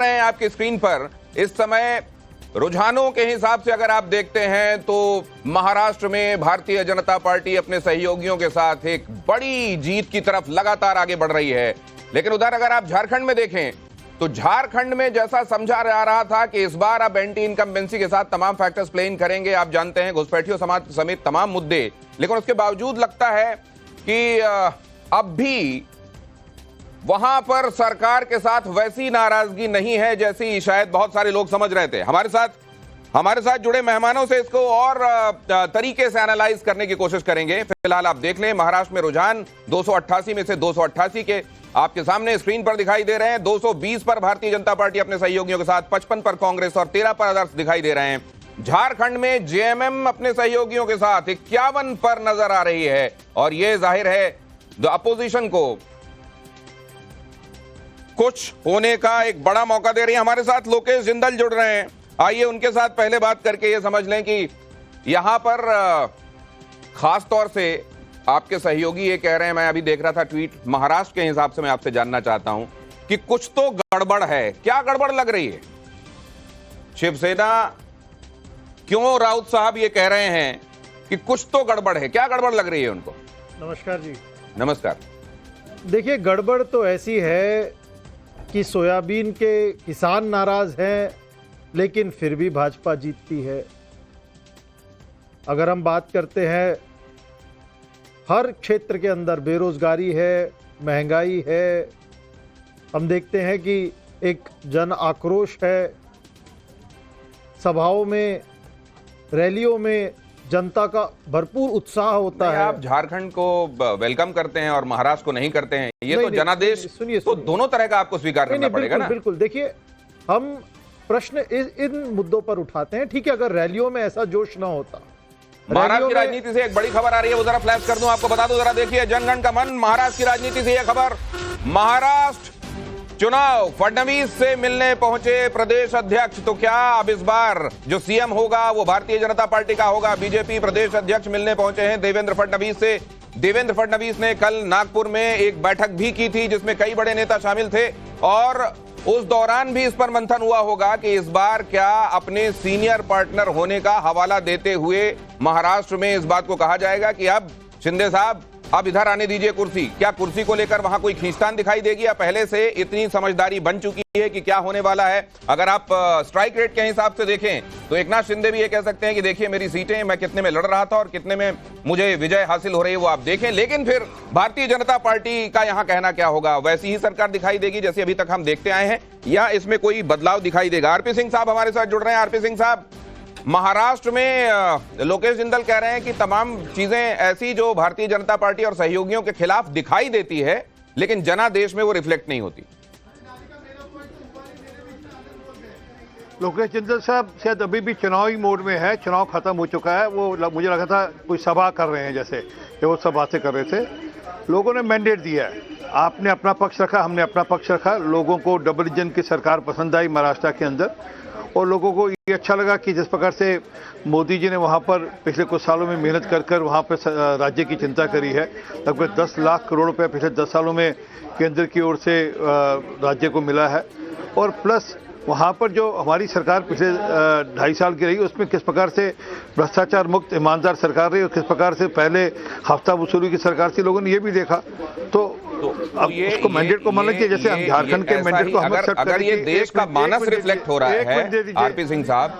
रहे हैं आपकी स्क्रीन पर इस समय रुझानों के हिसाब से अगर आप देखते हैं तो महाराष्ट्र में भारतीय जनता पार्टी अपने सहयोगियों के साथ एक बड़ी जीत की तरफ लगातार आगे बढ़ रही है। लेकिन उधर अगर आप झारखंड में देखें तो झारखंड में जैसा समझा जा रहा था कि इस बार अब एंटी इनकम्बेंसी के साथ तमाम फैक्टर्स प्ले इन करेंगे, आप जानते हैं घुसपैठियों समाज समेत तमाम मुद्दे, लेकिन उसके बावजूद लगता है कि अब भी वहां पर सरकार के साथ वैसी नाराजगी नहीं है जैसी शायद बहुत सारे लोग समझ रहे थे। हमारे साथ जुड़े मेहमानों से इसको और तरीके से एनालाइज करने की कोशिश करेंगे। फिलहाल आप देख लें, महाराष्ट्र में रुझान 288 में से 288 के आपके सामने स्क्रीन पर दिखाई दे रहे हैं। 220 पर भारतीय जनता पार्टी अपने सहयोगियों के साथ, 55 पर कांग्रेस और 13 पर अदर्स दिखाई दे रहे हैं। झारखंड में जेएमएम अपने सहयोगियों के साथ 51 पर नजर आ रही है और यह जाहिर है अपोजिशन को कुछ होने का एक बड़ा मौका दे रही है। हमारे साथ लोकेश जिंदल जुड़ रहे हैं, आइए उनके साथ पहले बात करके ये समझ लें कि यहां पर खास तौर से आपके सहयोगी ये कह रहे हैं, मैं अभी देख रहा था ट्वीट, महाराष्ट्र के हिसाब से मैं आपसे जानना चाहता हूं कि कुछ तो गड़बड़ है। क्या गड़बड़ लग रही है? शिवसेना क्यों राउत साहब ये कह रहे हैं कि कुछ तो गड़बड़ है, क्या गड़बड़ लग रही है उनको? नमस्कार जी। नमस्कार। देखिए, गड़बड़ तो ऐसी है कि सोयाबीन के किसान नाराज हैं लेकिन फिर भी भाजपा जीतती है। अगर हम बात करते हैं, हर क्षेत्र के अंदर बेरोजगारी है, महंगाई है, हम देखते हैं कि एक जन आक्रोश है, सभाओं में, रैलियों में जनता का भरपूर उत्साह होता है। आप झारखंड को वेलकम करते हैं और महाराष्ट्र को नहीं करते हैं, ये तो जनादेश, सुनिए, तो दोनों तरह का आपको स्वीकार करना पड़ेगा ना। बिल्कुल, देखिए, हम प्रश्न इन मुद्दों पर उठाते हैं। ठीक है, अगर रैलियों में ऐसा जोश ना होता। महाराष्ट्र की राजनीति से एक बड़ी खबर आ रही है, वो जरा फ्लैश कर दूं आपको, बता दूं जरा, देखिए जनगण का मन, महाराष्ट्र की राजनीति से यह खबर। महाराष्ट्र चुनाव, फडणवीस से मिलने पहुंचे प्रदेश अध्यक्ष। तो क्या अब इस बार जो सीएम होगा वो भारतीय जनता पार्टी का होगा? बीजेपी प्रदेश अध्यक्ष मिलने पहुंचे हैं देवेंद्र फडणवीस से। देवेंद्र फडणवीस ने कल नागपुर में एक बैठक भी की थी जिसमें कई बड़े नेता शामिल थे और उस दौरान भी इस पर मंथन हुआ होगा कि इस बार क्या अपने सीनियर पार्टनर होने का हवाला देते हुए महाराष्ट्र में इस बात को कहा जाएगा कि अब शिंदे साहब अब इधर आने दीजिए कुर्सी। क्या कुर्सी को लेकर वहां कोई खींचतान दिखाई देगी या पहले से इतनी समझदारी बन चुकी है कि क्या होने वाला है? अगर आप स्ट्राइक रेट के हिसाब से देखें तो एकनाथ शिंदे भी ये कह सकते हैं कि देखिए मेरी सीटें, मैं कितने में लड़ रहा था और कितने में मुझे विजय हासिल हो रही है वो आप देखें। लेकिन फिर भारतीय जनता पार्टी का यहां कहना क्या होगा? वैसी ही सरकार दिखाई देगी जैसे अभी तक हम देखते आए हैं या इसमें कोई बदलाव दिखाई देगा? आरपी सिंह साहब हमारे साथ जुड़ रहे हैं। आरपी सिंह साहब, महाराष्ट्र में लोकेश जिंदल कह रहे हैं कि तमाम चीजें ऐसी जो भारतीय जनता पार्टी और सहयोगियों के खिलाफ दिखाई देती है लेकिन जनादेश में वो रिफ्लेक्ट नहीं होती। लोकेश जिंदल साहब शायद अभी भी चुनावी मोड में है, चुनाव खत्म हो चुका है। वो मुझे लगा था कोई सभा कर रहे हैं, जैसे वो सब बातें कर रहे थे। लोगों ने मैंडेट दिया है, आपने अपना पक्ष रखा, हमने अपना पक्ष रखा। लोगों को डबल इंजन की सरकार पसंद आई महाराष्ट्र के अंदर और लोगों को ये अच्छा लगा कि जिस प्रकार से मोदी जी ने वहाँ पर पिछले कुछ सालों में मेहनत कर कर वहाँ पर राज्य की चिंता करी है। लगभग 10 लाख करोड़ रुपए पिछले 10 सालों में केंद्र की ओर से राज्य को मिला है और प्लस वहाँ पर जो हमारी सरकार पिछले 2.5 साल की रही उसमें किस प्रकार से भ्रष्टाचार मुक्त ईमानदार सरकार रही और किस प्रकार से पहले हफ्ता वसूली की सरकार थी, लोगों ने ये भी देखा। तो अब उसको मैंडेट को मानना चाहिए, जैसे हम झारखंड के मैंडेट को हम अगर ये देश का मानस रिफ्लेक्ट हो रहा है आरपी सिंह साहब,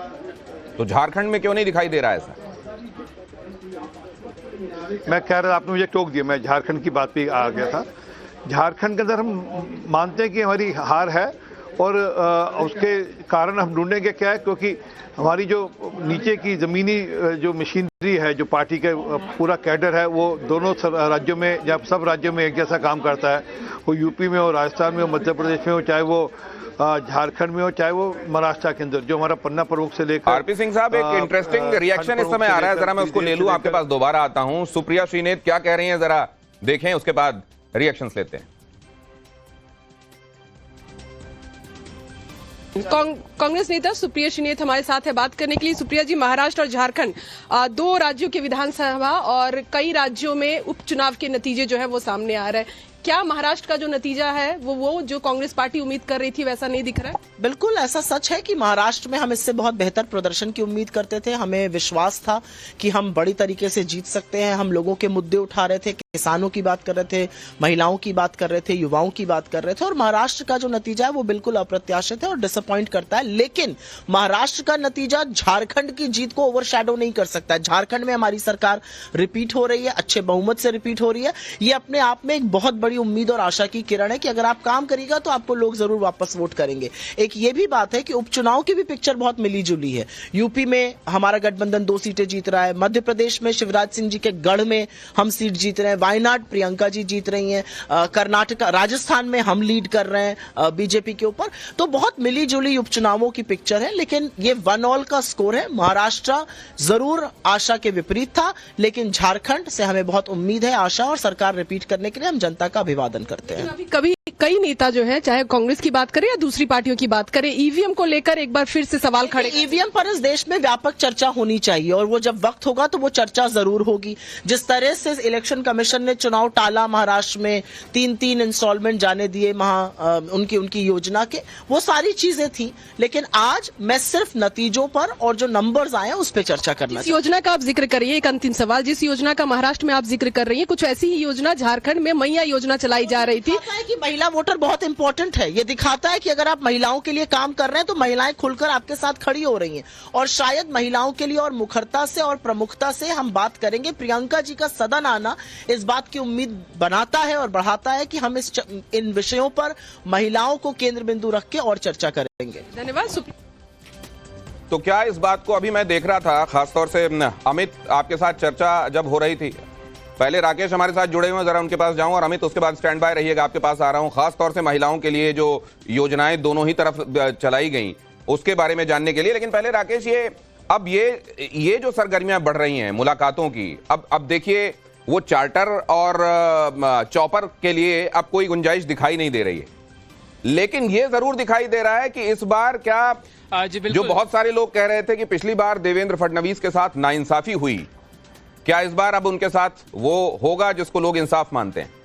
तो झारखंड में क्यों नहीं दिखाई दे रहा है ऐसा? मैं कह रहा, आपने मुझे टोक दिया, मैं झारखंड की बात पे आ गया था। झारखंड के अंदर हम मानते हैं कि हमारी हार है और उसके कारण हम ढूंढेंगे क्या है, क्योंकि हमारी जो नीचे की ज़मीनी जो मशीनरी है, जो पार्टी के पूरा कैडर है, वो दोनों राज्यों में, जब सब राज्यों में एक जैसा काम करता है, वो यूपी में हो, राजस्थान में हो, मध्य प्रदेश में हो, चाहे वो झारखंड में हो, चाहे वो महाराष्ट्र के अंदर, जो हमारा पन्ना प्रमुख से लेकर। आरपी सिंह साहब, एक इंटरेस्टिंग रिएक्शन इस समय आ रहा है, जरा मैं उसको ले लूं, आपके पास दोबारा आता हूं। सुप्रिया श्रीनेत क्या कह रही हैं जरा देखें, उसके बाद रिएक्शंस लेते हैं। कांग्रेस नेता सुप्रिया श्रीनेत हमारे साथ है बात करने के लिए। सुप्रिया जी, महाराष्ट्र और झारखंड 2 राज्यों के विधानसभा और कई राज्यों में उपचुनाव के नतीजे जो है वो सामने आ रहे हैं, क्या महाराष्ट्र का जो नतीजा है वो जो कांग्रेस पार्टी उम्मीद कर रही थी वैसा नहीं दिख रहा है? बिल्कुल ऐसा सच है कि महाराष्ट्र में हम इससे बहुत बेहतर प्रदर्शन की उम्मीद करते थे। हमें विश्वास था कि हम बड़ी तरीके से जीत सकते हैं। हम लोगों के मुद्दे उठा रहे थे, किसानों की बात कर रहे थे, महिलाओं की बात कर रहे थे, युवाओं की बात कर रहे थे, और महाराष्ट्र का जो नतीजा है वो बिल्कुल अप्रत्याशित है और डिसअपॉइंट करता है। लेकिन महाराष्ट्र का नतीजा झारखंड की जीत को ओवरशैडो नहीं कर सकता है। झारखंड में हमारी सरकार रिपीट हो रही है, अच्छे बहुमत से रिपीट हो रही है। ये अपने आप में एक बहुत बड़ी उम्मीद और आशा की किरण है कि अगर आप काम करिएगा तो आपको लोग जरूर वापस वोट करेंगे। एक ये भी बात है कि उपचुनाव की भी पिक्चर बहुत मिली जुली है। यूपी में हमारा गठबंधन 2 सीटें जीत रहा है, मध्य प्रदेश में शिवराज सिंह जी के गढ़ में हम सीट जीत रहे हैं, वायनाड प्रियंका जी जीत रही हैं, कर्नाटक राजस्थान में हम लीड कर रहे हैं बीजेपी के ऊपर। तो बहुत मिली जुली उपचुनावों की पिक्चर है, लेकिन ये 1-1 का स्कोर है। महाराष्ट्र जरूर आशा के विपरीत था, लेकिन झारखंड से हमें बहुत उम्मीद है, आशा, और सरकार रिपीट करने के लिए हम जनता का अभिवादन करते हैं। कभी कई नेता जो है, चाहे कांग्रेस की बात करें या दूसरी पार्टियों की बात करें, ईवीएम को लेकर एक बार फिर से सवाल खड़े। ईवीएम पर इस देश में व्यापक चर्चा होनी चाहिए, और वो जब वक्त होगा तो वो चर्चा जरूर होगी। जिस तरह से इलेक्शन कमीशन ने चुनाव टाला, महाराष्ट्र में 3-3 इंस्टॉलमेंट जाने दिए उनकी योजना के, वो सारी चीजें थी। लेकिन आज मैं सिर्फ नतीजों पर और जो नंबर्स आए उस पर चर्चा करना जिस योजना का आप जिक्र करिए, एक अंतिम सवाल, जिस योजना का महाराष्ट्र में आप जिक्र कर रही है, कुछ ऐसी ही योजना झारखंड में मैया योजना चलाई जा रही थी। कि महिला वोटर बहुत इंपॉर्टेंट है। ये दिखाता है कि अगर आप महिलाओं के लिए काम कर रहे हैं तो महिलाएं खुलकर आपके साथ खड़ी हो रही हैं, और शायद महिलाओं के लिए और मुखरता से और प्रमुखता से हम बात करेंगे। प्रियंका जी का सदन आना इस बात की उम्मीद बनाता है और बढ़ाता है कि हम इन विषयों पर महिलाओं को केंद्र बिंदु रख के और चर्चा करेंगे। धन्यवाद। तो क्या इस बात को अभी मैं देख रहा था, खासतौर से अमित आपके साथ चर्चा जब हो रही थी, पहले राकेश हमारे साथ जुड़े हुए हैं, जरा उनके पास जाऊं, और अमित उसके बाद स्टैंड बाय रहिएगा, आपके पास आ रहा हूं। खासतौर से महिलाओं के लिए जो योजनाएं दोनों ही तरफ चलाई गई उसके बारे में जानने के लिए। लेकिन पहले राकेश, ये जो सरगर्मियां बढ़ रही हैं मुलाकातों की, अब देखिए वो चार्टर और चॉपर के लिए अब कोई गुंजाइश दिखाई नहीं दे रही है, लेकिन ये जरूर दिखाई दे रहा है कि इस बार क्या जो बहुत सारे लोग कह रहे थे कि पिछली बार देवेंद्र फडणवीस के साथ नाइंसाफी हुई, क्या इस बार अब उनके साथ वो होगा जिसको लोग इंसाफ मानते हैं?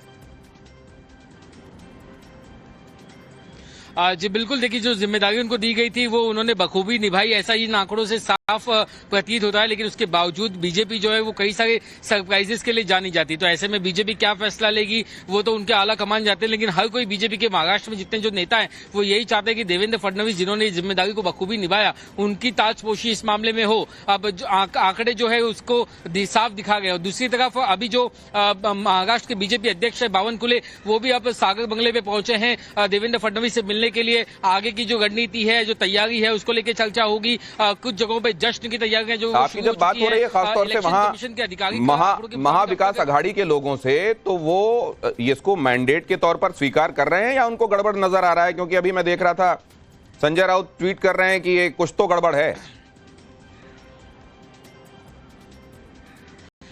जी बिल्कुल, देखिए जो जिम्मेदारी उनको दी गई थी वो उन्होंने बखूबी निभाई, ऐसा इन आंकड़ों से साफ प्रतीत होता है। लेकिन उसके बावजूद बीजेपी जो है वो कई सारे सरप्राइजेस के लिए जानी जाती है। तो ऐसे में बीजेपी क्या फैसला लेगी वो तो उनके आला कमान जाते हैं, लेकिन हर कोई बीजेपी के महाराष्ट्र में जितने जो नेता हैं वो यही चाहते हैं कि देवेंद्र फडणवीस जिन्होंने जिम्मेदारी को बखूबी निभाया उनकी ताजपोशी इस मामले में हो। अब आंकड़े जो है उसको साफ दिखा गए। और दूसरी तरफ अभी जो महाराष्ट्र के बीजेपी अध्यक्ष है बावन कुले, वो भी अब सागर बंगले पे पहुंचे हैं देवेंद्र फडणवीस से मिलने के लिए। आगे की जो रणनीति है, जो तैयारी है, उसको लेकर चर्चा होगी। कुछ जगहों पे जश्न की तैयारियां जो आपकी जब बात हो रही है खासतौर से वहां महाविकास अघाड़ी के लोगों से, तो वो इसको मैंडेट के तौर पर स्वीकार कर रहे हैं या उनको गड़बड़ नजर आ रहा है? क्योंकि अभी मैं देख रहा था संजय राउत ट्वीट कर रहे हैं कि ये कुछ तो गड़बड़ है।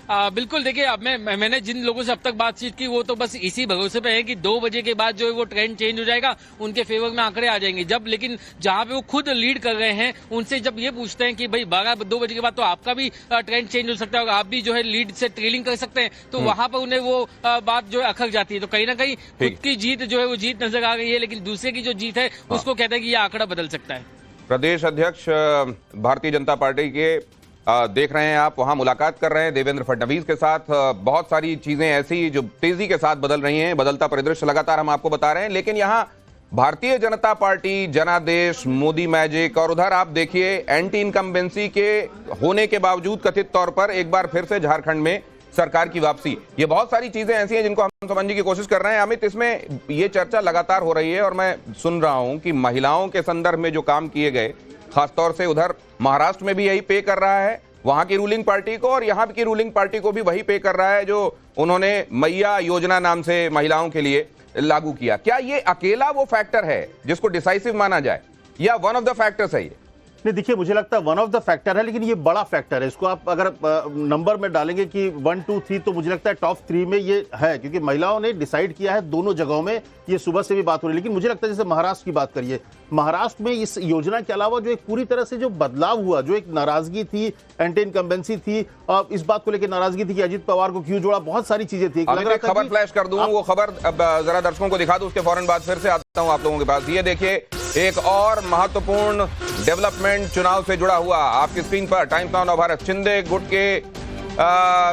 बिल्कुल, देखिए अब मैंने जिन लोगों से अब तक बातचीत की वो तो बस इसी भरोसे पे है कि 2 बजे के बाद जो है वो ट्रेंड चेंज हो जाएगा, उनके फेवर में आंकड़े आ जाएंगे। जब लेकिन जहां पे वो खुद लीड कर रहे हैं उनसे जब ये पूछते हैं कि भाई 2 बजे के बाद तो आपका भी ट्रेंड चेंज हो सकता है और आप भी जो है लीड से ट्रेलिंग कर सकते हैं, तो वहां पर उन्हें वो बात जो है अखर जाती है। तो कहीं ना कहीं खुद की जीत जो है वो जीत नजर आ गई है, लेकिन दूसरे की जो जीत है उसको कहते हैं कि यह आंकड़ा बदल सकता है। प्रदेश अध्यक्ष भारतीय जनता पार्टी के देख रहे हैं आप, वहां मुलाकात कर रहे हैं देवेंद्र फडणवीस के साथ। बहुत सारी चीजें ऐसी जो तेजी के साथ बदल रही हैं, बदलता परिदृश्य लगातार हम आपको बता रहे हैं। लेकिन यहां भारतीय जनता पार्टी, जनादेश, मोदी मैजिक, और उधर आप देखिए एंटी इनकम्बेंसी के होने के बावजूद कथित तौर पर एक बार फिर से झारखंड में सरकार की वापसी। ये बहुत सारी चीजें ऐसी हैं जिनको हम समझने की कोशिश कर रहे हैं। अमित, इसमें ये चर्चा लगातार हो रही है और मैं सुन रहा हूं कि महिलाओं के संदर्भ में जो काम किए गए, खासतौर से उधर महाराष्ट्र में भी यही पे कर रहा है वहां की रूलिंग पार्टी को, और यहां की रूलिंग पार्टी को भी वही पे कर रहा है जो उन्होंने मैया योजना नाम से महिलाओं के लिए लागू किया। क्या ये अकेला वो फैक्टर है जिसको डिसाइसिव माना जाए, या वन ऑफ द फैक्टर्स है ये? नहीं, देखिए मुझे लगता है वन ऑफ द फैक्टर है, लेकिन ये बड़ा फैक्टर है। इसको आप अगर नंबर में डालेंगे कि 1, 2, 3, तो मुझे लगता है टॉप 3 में ये है, क्योंकि महिलाओं ने डिसाइड किया है दोनों जगहों में। ये सुबह से भी बात हो रही है, लेकिन मुझे लगता है जैसे महाराष्ट्र की बात करिए, महाराष्ट्र में इस योजना के अलावा जो एक पूरी तरह से जो बदलाव हुआ, जो एक नाराजगी थी, एंटी इनकम्बेंसी थी, इस बात को लेकर नाराजगी थी कि अजित पवार को क्यों जोड़ा, बहुत सारी चीजें थी। खबर फ्लैश कर दूं, वो खबर अब जरा दर्शकों को दिखा दूं, उसके फौरन बाद फिर से आता हूं आप लोगों के पास। ये देखिए एक और महत्वपूर्ण डेवलपमेंट चुनाव से जुड़ा हुआ आपकी स्क्रीन पर टाइम्स नाउ नवभारत। शिंदे गुट के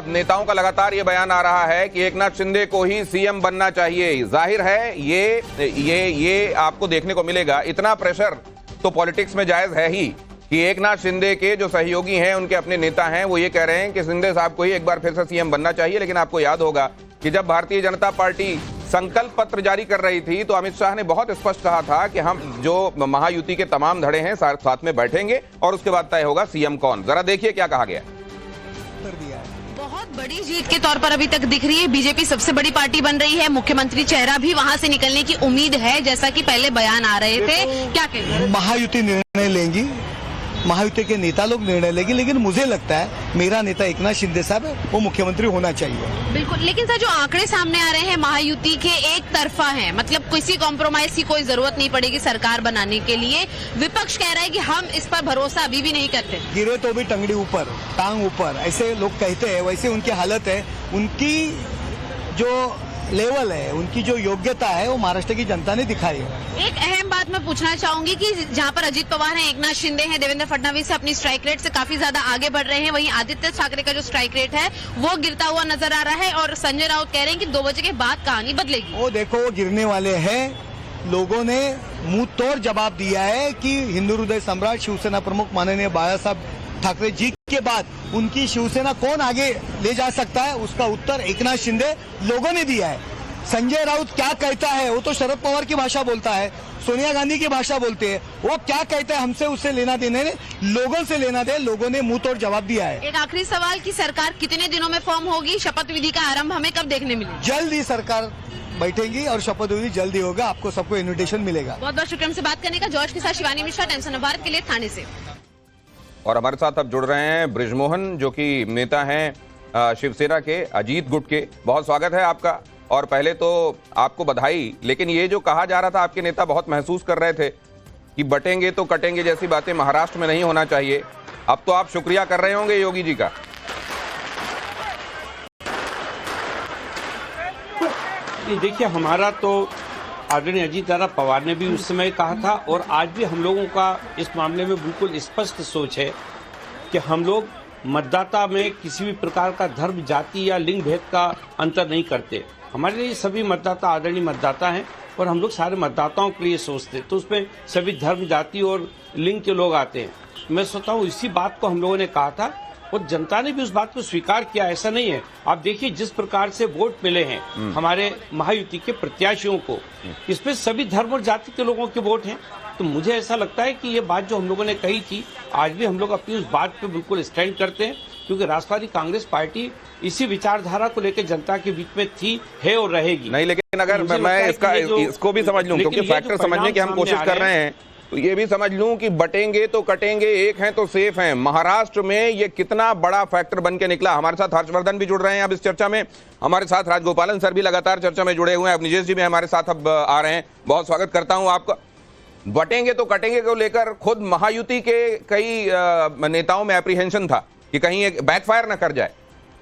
नेताओं का लगातार ये बयान आ रहा है कि एकनाथ शिंदे को ही सीएम बनना चाहिए। जाहिर है ये आपको देखने को मिलेगा। इतना प्रेशर तो पॉलिटिक्स में जायज है ही कि एकनाथ शिंदे के जो सहयोगी हैं, उनके अपने नेता हैं, वो ये कह रहे हैं कि शिंदे साहब को ही एक बार फिर से सीएम बनना चाहिए। लेकिन आपको याद होगा कि जब भारतीय जनता पार्टी संकल्प पत्र जारी कर रही थी तो अमित शाह ने बहुत स्पष्ट कहा था कि हम जो महायुति के तमाम धड़े हैं साथ में बैठेंगे और उसके बाद तय होगा सीएम कौन। जरा देखिए क्या कहा गया। बहुत बड़ी जीत के तौर पर अभी तक दिख रही है। बीजेपी सबसे बड़ी पार्टी बन रही है। मुख्यमंत्री चेहरा भी वहां से निकलने की उम्मीद है, जैसा कि पहले बयान आ रहे थे। क्या कहेंगे? महायुति निर्णय लेंगी, महायुति के नेता लोग निर्णय लेंगे, लेकिन मुझे लगता है मेरा नेता एकनाथ शिंदे साहब है, वो मुख्यमंत्री होना चाहिए। बिल्कुल, लेकिन सर जो आंकड़े सामने आ रहे हैं महायुति के एक तरफा हैं, मतलब किसी कॉम्प्रोमाइज की कोई जरूरत नहीं पड़ेगी सरकार बनाने के लिए। विपक्ष कह रहा है कि हम इस पर भरोसा अभी भी नहीं करते। गिरे तो भी टंगड़ी ऊपर, टांग ऊपर, ऐसे लोग कहते हैं। वैसे उनकी हालत है, उनकी जो लेवल है, उनकी जो योग्यता है, वो महाराष्ट्र की जनता ने दिखाई है। एक अहम बात मैं पूछना चाहूंगी कि जहां पर अजित पवार हैं, एकनाथ शिंदे हैं, देवेंद्र फडणवीस से अपनी स्ट्राइक रेट से काफी ज्यादा आगे बढ़ रहे हैं, वहीं आदित्य ठाकरे का जो स्ट्राइक रेट है वो गिरता हुआ नजर आ रहा है और संजय राउत कह रहे हैं कि 2 बजे के बाद कहानी बदलेगी। वो देखो, वो गिरने वाले हैं। लोगों ने मुंह तोड़ जवाब दिया है कि हिंदू हृदय सम्राट शिवसेना प्रमुख माननीय बाला साहब ठाकरे जी के बाद उनकी शिवसेना कौन आगे ले जा सकता है, उसका उत्तर एकनाथ शिंदे लोगों ने दिया है। संजय राउत क्या कहता है, वो तो शरद पवार की भाषा बोलता है, सोनिया गांधी की भाषा बोलते हैं। वो क्या कहते हैं हमसे उससे लेना देने, लोगों से लेना दे। लोगों ने मुंह तोड़ जवाब दिया है। एक आखिरी सवाल की सरकार कितने दिनों में फॉर्म होगी? शपथ विधि का आरंभ हमें कब देखने मिलेगा? जल्द ही सरकार बैठेगी और शपथ विधि जल्दी होगा, आपको सबको इन्विटेशन मिलेगा। बहुत बहुत शुक्रिया हमसे बात करने का। जॉर्ज के साथ शिवानी मिश्रा, टाइम्स ऑफ भारत के लिए, थाने से। और हमारे साथ अब जुड़ रहे हैं बृजमोहन, जो कि नेता हैं शिवसेना के, अजीत गुट के। बहुत स्वागत है आपका। और पहले तो आपको बधाई, लेकिन ये जो कहा जा रहा था, आपके नेता बहुत महसूस कर रहे थे कि बटेंगे तो कटेंगे जैसी बातें महाराष्ट्र में नहीं होना चाहिए। अब तो आप शुक्रिया कर रहे होंगे योगी जी का। देखिए, हमारा तो आदरणीय अजीत दादा पवार ने भी उस समय कहा था और आज भी हम लोगों का इस मामले में बिल्कुल स्पष्ट सोच है कि हम लोग मतदाता में किसी भी प्रकार का धर्म, जाति या लिंग भेद का अंतर नहीं करते। हमारे लिए सभी मतदाता आदरणीय मतदाता हैं और हम लोग सारे मतदाताओं के लिए सोचते हैं, तो उसमें सभी धर्म, जाति और लिंग के लोग आते हैं। मैं सोचता हूँ इसी बात को हम लोगों ने कहा था और जनता ने भी उस बात को स्वीकार किया। ऐसा नहीं है, आप देखिए जिस प्रकार से वोट मिले हैं हमारे महायुति के प्रत्याशियों को, इसमें सभी धर्म और जाति के लोगों के वोट हैं। तो मुझे ऐसा लगता है कि ये बात जो हम लोगों ने कही थी, आज भी हम लोग अपनी उस बात पे बिल्कुल स्टैंड करते हैं, क्योंकि राष्ट्रवादी कांग्रेस पार्टी इसी विचारधारा को लेकर जनता के बीच में थी, है और रहेगी। नहीं, लेकिन अगर मैं इसको भी समझ लूं, क्योंकि फैक्टर समझने की हम कोशिश कर रहे हैं, तो ये भी समझ लूं कि बटेंगे तो कटेंगे, एक हैं तो सेफ हैं। महाराष्ट्र में ये कितना बड़ा फैक्टर बन के निकला। हमारे साथ हर्षवर्धन भी जुड़ रहे हैं अब इस चर्चा में, हमारे साथ राजगोपालन सर भी लगातार चर्चा में जुड़े हुए हैं, अब निजेश जी भी हमारे साथ अब आ रहे हैं। बहुत स्वागत करता हूं आपका। बटेंगे तो कटेंगे को लेकर खुद महायुति के कई नेताओं में एप्रीहेंशन था कि कहीं एक बैकफायर न कर जाए।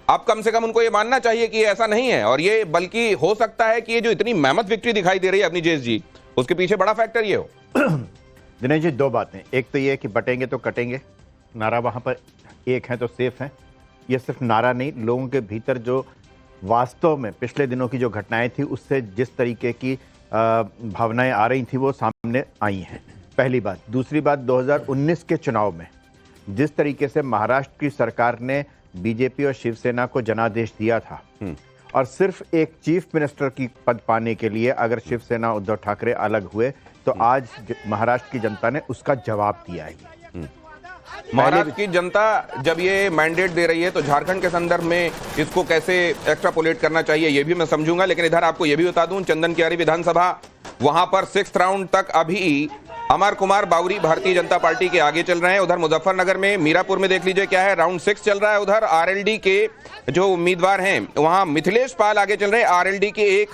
अब कम से कम उनको ये मानना चाहिए कि ऐसा नहीं है, और ये बल्कि हो सकता है कि ये जो इतनी मेहनत विक्ट्री दिखाई दे रही है अपनी जेस जी, उसके पीछे बड़ा फैक्टर ये हो। दिनेश जी, 2 बातें। एक तो ये कि बटेंगे तो कटेंगे, नारा वहाँ पर एक है तो सेफ है। ये सिर्फ नारा नहीं, लोगों के भीतर जो वास्तव में पिछले दिनों की जो घटनाएं थी उससे जिस तरीके की भावनाएं आ रही थी वो सामने आई हैं, पहली बात। दूसरी बात, 2019 के चुनाव में जिस तरीके से महाराष्ट्र की सरकार ने बीजेपी और शिवसेना को जनादेश दिया था, और सिर्फ एक चीफ मिनिस्टर की पद पाने के लिए अगर शिवसेना उद्धव ठाकरे अलग हुए, तो आज महाराष्ट्र की जनता ने उसका जवाब दिया है। महाराष्ट्र की जनता जब ये मैंडेट दे रही है तो झारखंड के संदर्भ में इसको कैसे एक्स्ट्रापोलेट करना चाहिए ये भी मैं समझूंगा, लेकिन इधर आपको ये भी बता दूं, चंदन कियारी विधानसभा, वहां पर 6th राउंड तक अभी अमर कुमार बावरी भारतीय जनता पार्टी के आगे चल रहे हैं। उधर मुजफ्फरनगर में मीरापुर में देख लीजिए क्या है, राउंड 6 चल रहा है। उधर आरएलडी के जो उम्मीदवार हैं वहां मिथिलेश पाल आगे चल रहे हैं। आरएलडी के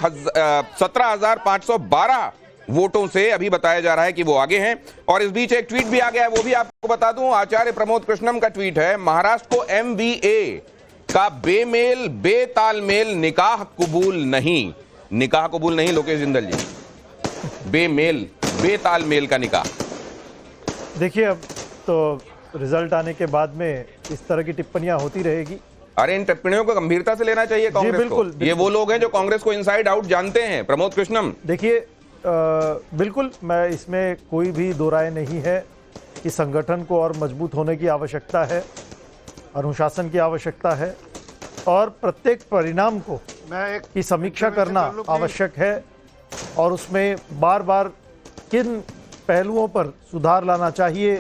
17,512 वोटों से अभी बताया जा रहा है कि वो आगे हैं। और इस बीच एक ट्वीट भी आ गया है, वो भी आपको बता दूं। आचार्य प्रमोद कृष्णम का ट्वीट है, महाराष्ट्र को MBA का बेमेल बेतालमेल निकाह कबूल नहीं। निकाह कबूल नहीं लोकेश जिंदल जी, बेमेल बेतालमेल का निकाह। देखिए अब तो रिजल्ट आने के बाद में इस तरह की टिप्पणियां होती रहेगी। अरे इन टिप्पणियों को गंभीरता से लेना चाहिए कांग्रेस बिल्कुल, को। ये वो लोग हैं जो कांग्रेस को इनसाइड आउट जानते हैं। प्रमोद कृष्णम, देखिए बिल्कुल, मैं इसमें कोई भी दो राय नहीं है कि संगठन को और मजबूत होने की आवश्यकता है, अनुशासन की आवश्यकता है और प्रत्येक परिणाम को की समीक्षा करना आवश्यक है और उसमें बार बार किन पहलुओं पर सुधार लाना चाहिए,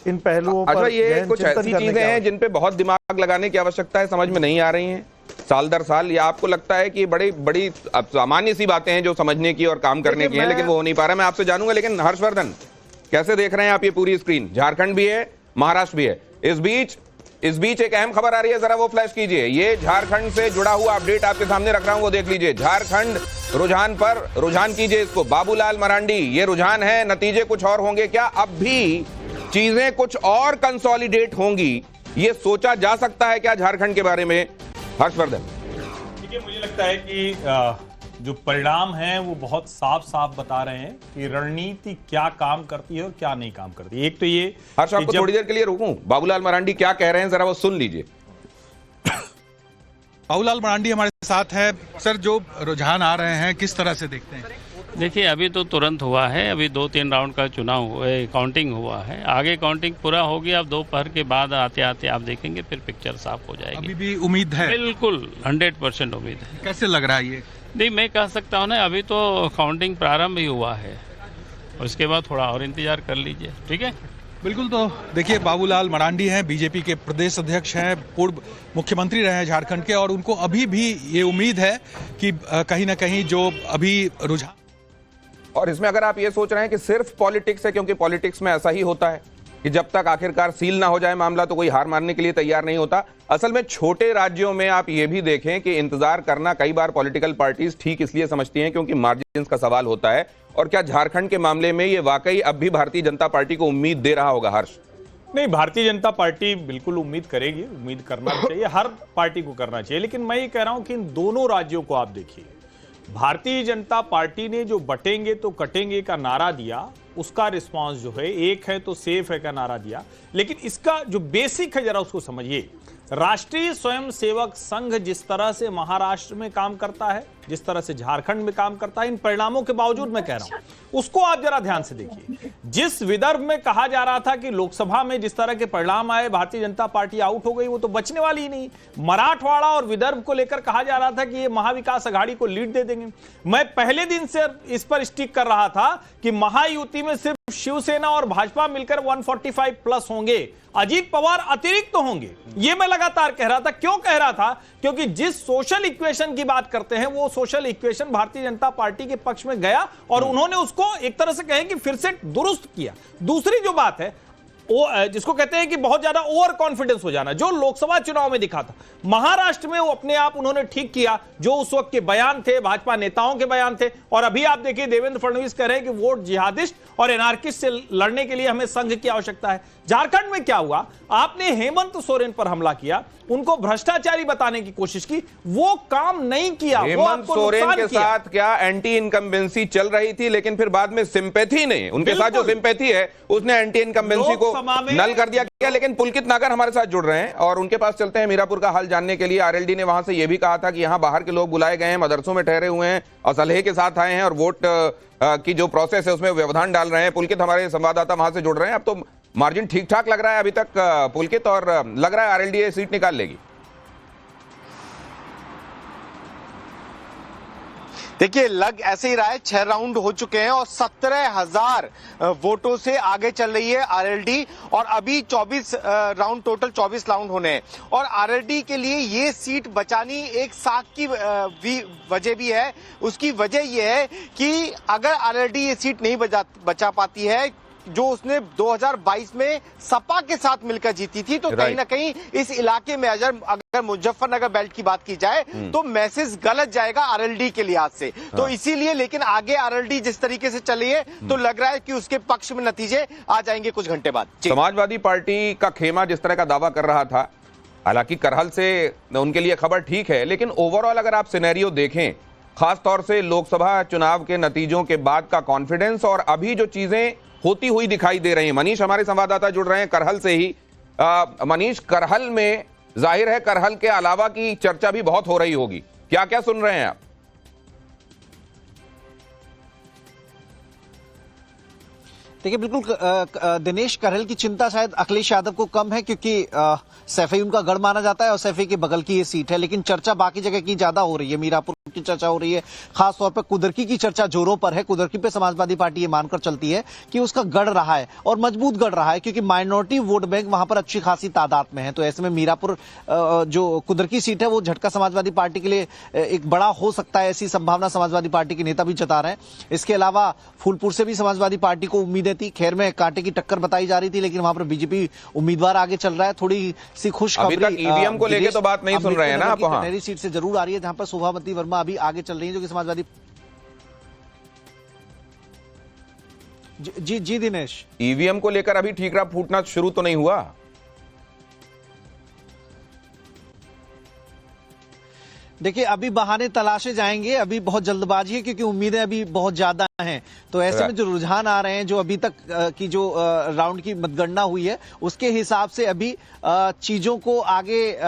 इन पहलुओं पर ये कुछ ऐसी चीजें हैं जिन पे बहुत दिमाग लगाने की आवश्यकता है, समझ में नहीं आ रही हैं साल दर साल। या आपको लगता है कि बड़ी बड़ी सामान्य सी बातें हैं जो समझने की और काम करने की हैं, लेकिन वो हो नहीं पा रहा। मैं आपसे जानूंगा, लेकिन हर्षवर्धन कैसे देख रहे हैं आप ये पूरी स्क्रीन? झारखंड भी है, महाराष्ट्र भी है। इस बीच एक अहम खबर आ रही है, जरा वो फ्लैश कीजिए। ये झारखंड से जुड़ा हुआ अपडेट आपके सामने रख रहा हूं, वो देख लीजिए। झारखंड रुझान पर रुझान कीजिए इसको। बाबूलाल मरांडी, ये रुझान है, नतीजे कुछ और होंगे क्या? अब भी चीजें कुछ और कंसोलिडेट होंगी, ये सोचा जा सकता है क्या झारखंड के बारे में? हर्षवर्धन, देखिए मुझे लगता है कि जो परिणाम हैं वो बहुत साफ साफ बता रहे हैं कि रणनीति क्या काम करती है और क्या नहीं काम करती है। एक तो ये हर्ष, आपको थोड़ी देर के लिए रोकूं, बाबूलाल मरांडी क्या कह रहे हैं जरा वो सुन लीजिए। बाबूलाल मरांडी हमारे साथ है। सर, जो रुझान आ रहे हैं किस तरह से देखते हैं? देखिए अभी तो तुरंत हुआ है, अभी 2-3 राउंड का चुनाव काउंटिंग हुआ है, आगे काउंटिंग पूरा होगी। अब दोपहर के बाद आते आते आप देखेंगे फिर पिक्चर साफ हो जाएगी। अभी भी उम्मीद है? बिल्कुल 100% उम्मीद है। कैसे लग रहा है ये? नहीं, मैं कह सकता हूँ ना, अभी तो काउंटिंग प्रारंभ ही हुआ है, उसके बाद थोड़ा और इंतजार कर लीजिए, ठीक है? बिल्कुल। तो देखिए बाबूलाल मरांडी हैं, बीजेपी के प्रदेश अध्यक्ष हैं, पूर्व मुख्यमंत्री रहे हैं झारखंड के, और उनको अभी भी ये उम्मीद है कि कहीं ना कहीं जो अभी रुझान। और इसमें अगर आप ये सोच रहे हैं कि सिर्फ पॉलिटिक्स है, क्योंकि पॉलिटिक्स में ऐसा ही होता है कि जब तक आखिरकार सील ना हो जाए मामला तो कोई हार मानने के लिए तैयार नहीं होता। असल में छोटे राज्यों में आप ये भी देखें कि इंतजार करना कई बार पॉलिटिकल पार्टीज ठीक इसलिए समझती हैं क्योंकि मार्जिन का सवाल होता है। और क्या झारखंड के मामले में ये वाकई अब भी भारतीय जनता पार्टी को उम्मीद दे रहा होगा? हर्ष, नहीं, भारतीय जनता पार्टी बिल्कुल उम्मीद करेगी, उम्मीद करना चाहिए, हर पार्टी को करना चाहिए। लेकिन मैं ये कह रहा हूं कि इन दोनों राज्यों को आप देखिए, भारतीय जनता पार्टी ने जो बटेंगे तो कटेंगे का नारा दिया, उसका रिस्पांस जो है, एक है तो सेफ है का नारा दिया। लेकिन इसका जो बेसिक है जरा उसको समझिए। राष्ट्रीय स्वयंसेवक संघ जिस तरह से महाराष्ट्र में काम करता है, जिस तरह से झारखंड में काम करता है, इन परिणामों के बावजूद मैं कह रहा हूं उसको आप जरा ध्यान से देखिए। जिस विदर्भ में कहा जा रहा था कि लोकसभा में जिस तरह के परिणाम आए भारतीय जनता पार्टी आउट हो गई, वो तो बचने वाली ही नहीं। मराठवाड़ा और विदर्भ को लेकर कहा जा रहा था कि ये महाविकास अघाड़ी को लीड दे देंगे। मैं पहले दिन से इस पर स्टिक कर रहा था कि महायुति में सिर्फ शिवसेना और भाजपा मिलकर 145 प्लस होंगे, अजीत पवार अतिरिक्त तो होंगे। ये मैं लगातार कह रहा था। क्यों कह रहा था? क्योंकि जिस सोशल इक्वेशन की बात करते हैं वो social equation Bharatiya Janata party के पक्ष में गया और उन्होंने उसको एक तरह से कहें कि फिर से दुरुस्त किया। दूसरी जो बात है वो जिसको कहते हैं कि बहुत ज्यादा ओवर कॉन्फिडेंस हो जाना, जो लोकसभा चुनाव में दिखा था, महाराष्ट्र में वो अपने आप उन्होंने ठीक किया। जो उस वक्त के बयान थे, भाजपा नेताओं के बयान थे, और अभी आप देखिए देवेंद्र फडणवीस कह रहे हैं कि वोट जिहादिस्ट और एनार्किस्ट से लड़ने के लिए हमें संघ की आवश्यकता है। झारखंड में क्या हुआ? आपने हेमंत सोरेन पर हमला किया, उनको भ्रष्टाचारी बताने की कोशिश की, वो काम नहीं किया। हेमंत सोरेन के साथ क्या एंटी इनकम्बेंसी चल रही थी, लेकिन फिर बाद में सिंपैथी ने, उनके साथ जो सिंपैथी है उसने एंटी इनकम्बेंसी को नल कर दिया। लेकिन पुलकित नागर हमारे साथ जुड़ रहे हैं और उनके पास चलते हैं मीरापुर का हाल जानने के लिए। आरएलडी ने वहां से यह भी कहा था कि यहां बाहर के लोग बुलाए गए हैं, मदरसों में ठहरे हुए हैं, असलहे के साथ आए हैं और वोट की जो प्रोसेस है उसमें व्यवधान डाल रहे हैं। पुलकित हमारे संवाददाता वहां से जुड़ रहे हैं। अब तो मार्जिन ठीक ठाक लग रहा है अभी तक पुलकित, और लग रहा है आरएलडी सीट निकाल लेगी। देखिए लग ऐसे ही रहा है, 6 राउंड हो चुके हैं और 17,000 वोटों से आगे चल रही है आरएलडी और अभी 24 राउंड, टोटल 24 राउंड होने हैं और आरएलडी के लिए ये सीट बचानी एक साथ की वजह भी है। उसकी वजह यह है कि अगर आरएलडी ये सीट नहीं बचा पाती है जो उसने 2022 में सपा के साथ मिलकर जीती थी, तो कहीं ना कहीं इस इलाके में अगर मुजफ्फरनगर बेल्ट की बात की जाए तो मैसेज गलत जाएगा आरएलडी के लिहाज से। तो इसीलिए, लेकिन आगे आरएलडी जिस तरीके से चली है तो लग रहा है कि उसके पक्ष में नतीजे आ जाएंगे कुछ घंटे बाद। समाजवादी पार्टी का खेमा जिस तरह का दावा कर रहा था, हालांकि करहल से उनके लिए खबर ठीक है, लेकिन ओवरऑल अगर आप सिनेरियो देखें, खासतौर से लोकसभा चुनाव के नतीजों के बाद का कॉन्फिडेंस और अभी जो चीजें होती हुई दिखाई दे रही है। मनीष हमारे संवाददाता जुड़ रहे हैं करहल से ही। मनीष, करहल में जाहिर है करहल के अलावा की चर्चा भी बहुत हो रही होगी, क्या क्या सुन रहे हैं आप? देखिए बिल्कुल दिनेश, करहल की चिंता शायद अखिलेश यादव को कम है क्योंकि सैफई उनका गढ़ माना जाता है और सैफई के बगल की ये सीट है, लेकिन चर्चा बाकी जगह की ज्यादा हो रही है। मीरापुर की चर्चा हो रही है, खासतौर पर कुदरकी की चर्चा जोरों पर है। कुदरकी पे समाजवादी पार्टी ये मानकर चलती है कि उसका गढ़ रहा है और मजबूत गढ़ रहा है क्योंकि माइनॉरिटी वोट बैंक वहां पर अच्छी खासी तादाद में है। तो ऐसे में मीरापुर जो कुदरकी सीट है वो झटका समाजवादी पार्टी के लिए एक बड़ा हो सकता है, ऐसी संभावना समाजवादी पार्टी के नेता भी जता रहे हैं। इसके अलावा फूलपुर से भी समाजवादी पार्टी को उम्मीदें थी, खैर में कांटे की टक्कर बताई जा रही थी, लेकिन वहां पर बीजेपी उम्मीदवार आगे चल रहा है। थोड़ी सी खुशखबरी ईवीएम को लेकर तो बात नहीं सुन रहे हैं ना आप? वहां नई सीट से जरूर आ रही है जहां पर शोभावती वर्मा अभी आगे चल रही है जो कि समाजवादी। जी दिनेश, ईवीएम को लेकर अभी ठीकरा फूटना शुरू तो नहीं हुआ? देखिए अभी बहाने तलाशे जाएंगे, अभी बहुत जल्दबाजी है क्योंकि उम्मीदें अभी बहुत ज्यादा हैं। तो ऐसे में जो रुझान आ रहे हैं, जो अभी तक की जो राउंड की मतगणना हुई है उसके हिसाब से अभी चीजों को आगे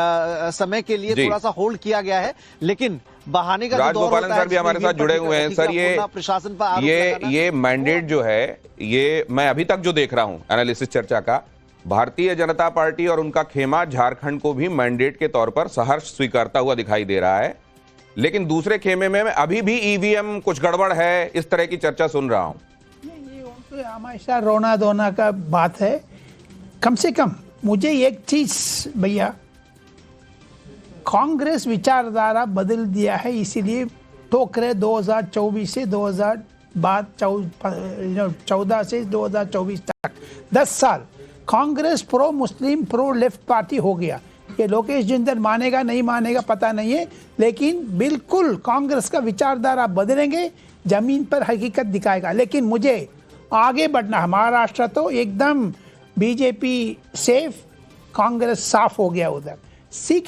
समय के लिए थोड़ा सा होल्ड किया गया है, लेकिन बहाने का जो दौर होता है। सर भी हमारे साथ जुड़े हुए हैं। सर प्रशासन पर ये मैंडेट जो है, ये मैं अभी तक जो देख रहा हूं एनालिसिस चर्चा का, भारतीय जनता पार्टी और उनका खेमा झारखंड को भी मैंडेट के तौर पर सहर्ष स्वीकारता हुआ दिखाई दे रहा है, लेकिन दूसरे खेमे में मैं अभी भी ईवीएम कुछ गड़बड़ है, इस तरह की चर्चा सुन रहा हूं। ये हमेशा रोना धोना का बात है। कम से कम मुझे एक चीज भैया, कांग्रेस विचारधारा बदल दिया है, इसीलिए टोक रहे 2024 से 2014 से 2024 तक 10 साल कांग्रेस प्रो मुस्लिम प्रो लेफ्ट पार्टी हो गया। ये लोकेश जिंदल मानेगा नहीं मानेगा पता नहीं है, लेकिन बिल्कुल कांग्रेस का विचारधारा बदलेंगे, जमीन पर हकीकत दिखाएगा। लेकिन मुझे आगे बढ़ना है। महाराष्ट्र तो एकदम बीजेपी सेफ, कांग्रेस साफ हो गया उधर।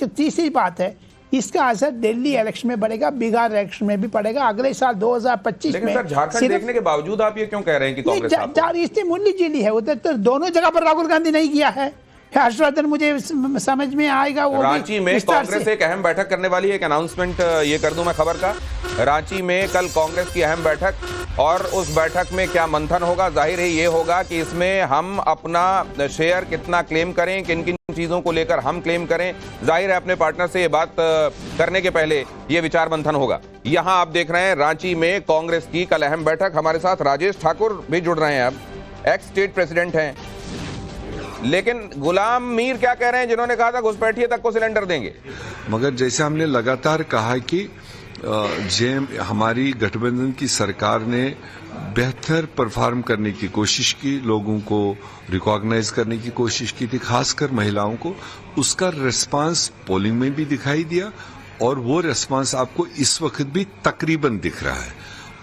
तीसरी बात है, इसका असर दिल्ली इलेक्शन में पड़ेगा, बिहार इलेक्शन में भी पड़ेगा अगले साल 2025 में। सर झारखंड देखने के बावजूद आप ये क्यों कह रहे हैं कि कांग्रेस इससे मुल्ली जिली है उधर, तो दोनों जगह पर राहुल गांधी नहीं किया है। हर्षवर्धन मुझे समझ में आएगा। वो रांची में कांग्रेस एक अहम बैठक करने वाली है, एक अनाउंसमेंट ये कर दूं मैं खबर का। रांची में कल कांग्रेस की अहम बैठक, और उस बैठक में क्या मंथन होगा? जाहिर है ये होगा कि इसमें हम अपना शेयर कितना क्लेम करें, किन किन चीजों को लेकर हम क्लेम करें। जाहिर है अपने पार्टनर से ये बात करने के पहले ये विचार मंथन होगा। यहां आप देख रहे हैं रांची में कांग्रेस की कल अहम बैठक। हमारे साथ राजेश ठाकुर भी जुड़ रहे हैं, अब एक्स स्टेट प्रेसिडेंट हैं। लेकिन गुलाम मीर क्या कह रहे हैं, जिन्होंने कहा था घुसपैठिए तक को सिलेंडर देंगे? मगर जैसे हमने लगातार कहा कि हमारी गठबंधन की सरकार ने बेहतर परफॉर्म करने की कोशिश की, लोगों को रिकॉग्नाइज करने की कोशिश की थी, खासकर महिलाओं को। उसका रिस्पांस पोलिंग में भी दिखाई दिया और वो रिस्पांस आपको इस वक्त भी तकरीबन दिख रहा है।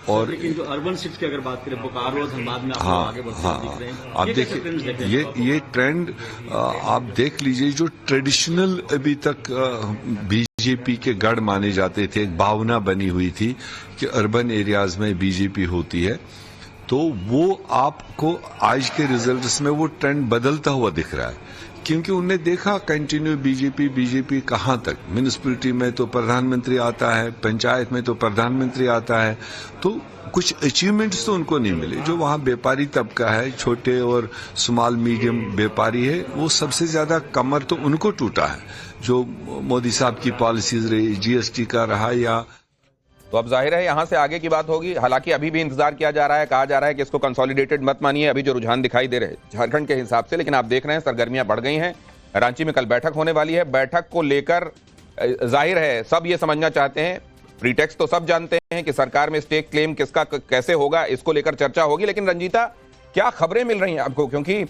और लेकिन जो अर्बन सीट्स की अगर बात करें, बोकारो धनबाद में आगे बढ़ते दिख रहे हैं। आप देखिए ये ट्रेंड आप देख लीजिए, जो ट्रेडिशनल अभी तक बीजेपी के गढ़ माने जाते थे, एक भावना बनी हुई थी कि अर्बन एरियाज में बीजेपी होती है, तो वो आपको आज के रिजल्ट्स में वो ट्रेंड बदलता हुआ दिख रहा है। क्योंकि उनने देखा कंटिन्यू बीजेपी कहां तक। म्यूनिसिपैलिटी में तो प्रधानमंत्री आता है, पंचायत में तो प्रधानमंत्री आता है, तो कुछ अचीवमेंट्स तो उनको नहीं मिले। जो वहां व्यापारी तबका है, छोटे और स्मॉल मीडियम व्यापारी है, वो सबसे ज्यादा कमर तो उनको टूटा है। जो मोदी साहब की पॉलिसीज रही, जीएसटी का रहा या तो अब जाहिर है यहां से आगे की बात होगी। हालांकि अभी भी इंतजार किया जा रहा है, कहा जा रहा है कि इसको कंसोलिडेटेड मत मानिए, अभी जो रुझान दिखाई दे रहे हैं झारखंड के हिसाब से, लेकिन आप देख रहे हैं सरगर्मियां बढ़ गई हैं। रांची में कल बैठक होने वाली है। बैठक को लेकर जाहिर है सब ये समझना चाहते हैं, प्रीटेक्स्ट तो सब जानते हैं कि सरकार में स्टेक क्लेम किसका कैसे होगा, इसको लेकर चर्चा होगी। लेकिन रंजीता, क्या खबरें मिल रही हैं आपको, क्योंकि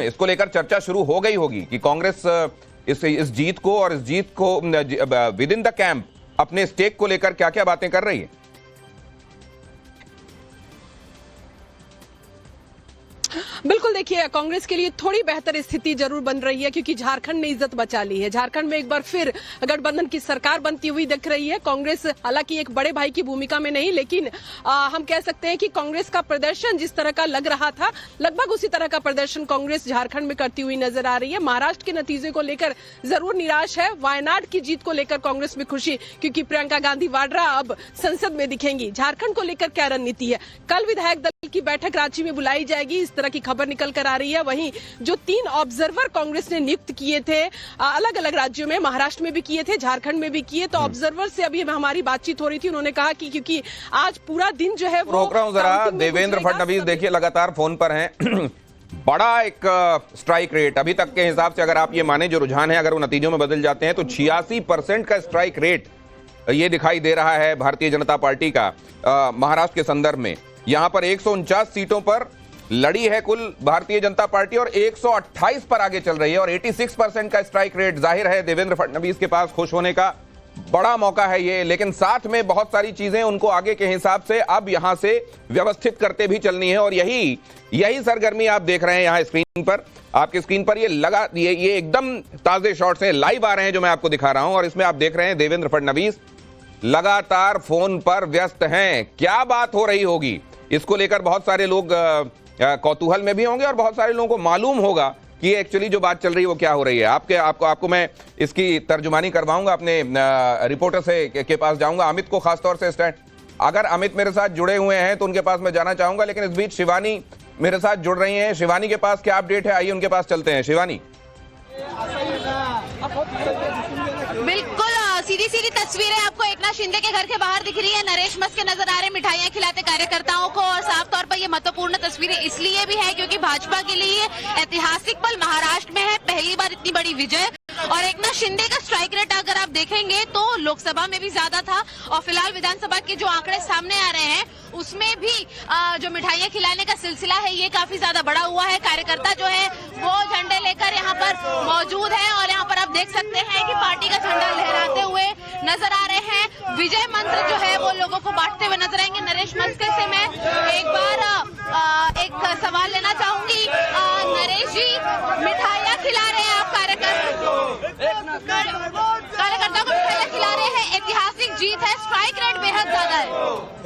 इसको लेकर चर्चा शुरू हो गई होगी कि कांग्रेस इस जीत को और इस जीत को विद इन द कैंप अपने स्टेक को लेकर क्या क्या बातें कर रही है? बिल्कुल, देखिए कांग्रेस के लिए थोड़ी बेहतर स्थिति जरूर बन रही है, क्योंकि झारखंड ने इज्जत बचा ली है। झारखंड में एक बार फिर गठबंधन की सरकार बनती हुई दिख रही है। कांग्रेस हालांकि एक बड़े भाई की भूमिका में नहीं, लेकिन हम कह सकते हैं कि कांग्रेस का प्रदर्शन जिस तरह का लग रहा था, लगभग उसी तरह का प्रदर्शन कांग्रेस झारखंड में करती हुई नजर आ रही है। महाराष्ट्र के नतीजे को लेकर जरूर निराश है, वायनाड की जीत को लेकर कांग्रेस में खुशी, क्योंकि प्रियंका गांधी वाड्रा अब संसद में दिखेंगी। झारखंड को लेकर क्या रणनीति है? कल विधायक दल की बैठक रांची में बुलाई जाएगी, इस तरह की खबर निकल कर आ रही है। वहीं जो 3 ऑब्जर्वर कांग्रेस ने नियुक्त किए थे अलग अलग राज्यों में, महाराष्ट्र में भी किए थे, झारखंड में भी किए, तो ऑब्जर्वर से अभी हमारी बातचीत हो रही थी। उन्होंने कहा कि क्योंकि आज पूरा दिन जो है वो रोक रहा हूं जरा, देवेंद्र फडणवीस देखिए लगातार फोन पर हैं। बड़ा एक स्ट्राइक रेट अभी तक के हिसाब से, अगर आप ये माने जो रुझान है, अगर वो नतीजों में बदल जाते हैं तो 86% का स्ट्राइक रेट ये दिखाई दे रहा है भारतीय जनता पार्टी का महाराष्ट्र के संदर्भ में। यहां पर 149 सीटों पर लड़ी है कुल भारतीय जनता पार्टी और 128 पर आगे चल रही है और 86% का स्ट्राइक रेट। जाहिर है देवेंद्र फडणवीस के पास खुश होने का बड़ा मौका है ये, लेकिन साथ में बहुत सारी चीजें उनको आगे के हिसाब से अब यहां से व्यवस्थित करते भी चलनी है। और यही सरगर्मी आप देख रहे हैं यहां स्क्रीन पर, आपकी स्क्रीन पर ये एकदम ताजे शॉट्स हैं, लाइव आ रहे हैं जो मैं आपको दिखा रहा हूं। और इसमें आप देख रहे हैं देवेंद्र फडणवीस लगातार फोन पर व्यस्त हैं। क्या बात हो रही होगी इसको लेकर बहुत सारे लोग कौतूहल में भी होंगे और बहुत सारे लोगों को मालूम होगा कि एक्चुअली जो बात चल रही है वो क्या हो रही है। आपको मैं इसकी तर्जुमानी करवाऊंगा, अपने रिपोर्टर से के पास जाऊंगा, अमित को खासतौर से स्टैंड। अगर अमित मेरे साथ जुड़े हुए हैं तो उनके पास मैं जाना चाहूंगा, लेकिन इस बीच शिवानी मेरे साथ जुड़ रही हैं। शिवानी के पास क्या अपडेट है, आइए उनके पास चलते हैं। शिवानी, बिल्कुल सीधी तस्वीरें आपको एकनाथ शिंदे के घर के बाहर दिख रही है। नरेश मस्के नजर आ रहे हैं मिठाइयां खिलाते कार्यकर्ताओं को, और साफ तौर पर ये महत्वपूर्ण तस्वीरें इसलिए भी है क्योंकि भाजपा के लिए ऐतिहासिक पल महाराष्ट्र में है, पहली बार इतनी बड़ी विजय। और एकनाथ शिंदे का स्ट्राइक रेट अगर आप देखेंगे तो लोकसभा में भी ज्यादा था, और फिलहाल विधानसभा के जो आंकड़े सामने आ रहे हैं उसमें भी जो मिठाइयां खिलाने का सिलसिला है ये काफी ज्यादा बड़ा हुआ है। कार्यकर्ता जो है वो झंडे लेकर यहाँ पर मौजूद है, और यहाँ पर आप देख सकते हैं कि पार्टी का झंडा लहराते हुए नजर आ रहे हैं। विजय मंत्र जो है वो लोगों को बांटते हुए नजर आएंगे। नरेश मस्के से मैं एक बार एक सवाल लेना चाहूंगी। नरेश जी, मिठाइयां खिला रहे हैं आप कार्यकर्ताओं को, मिठाइयां खिला रहे हैं, ऐतिहासिक जीत है, स्ट्राइक रेट बेहद ज्यादा है।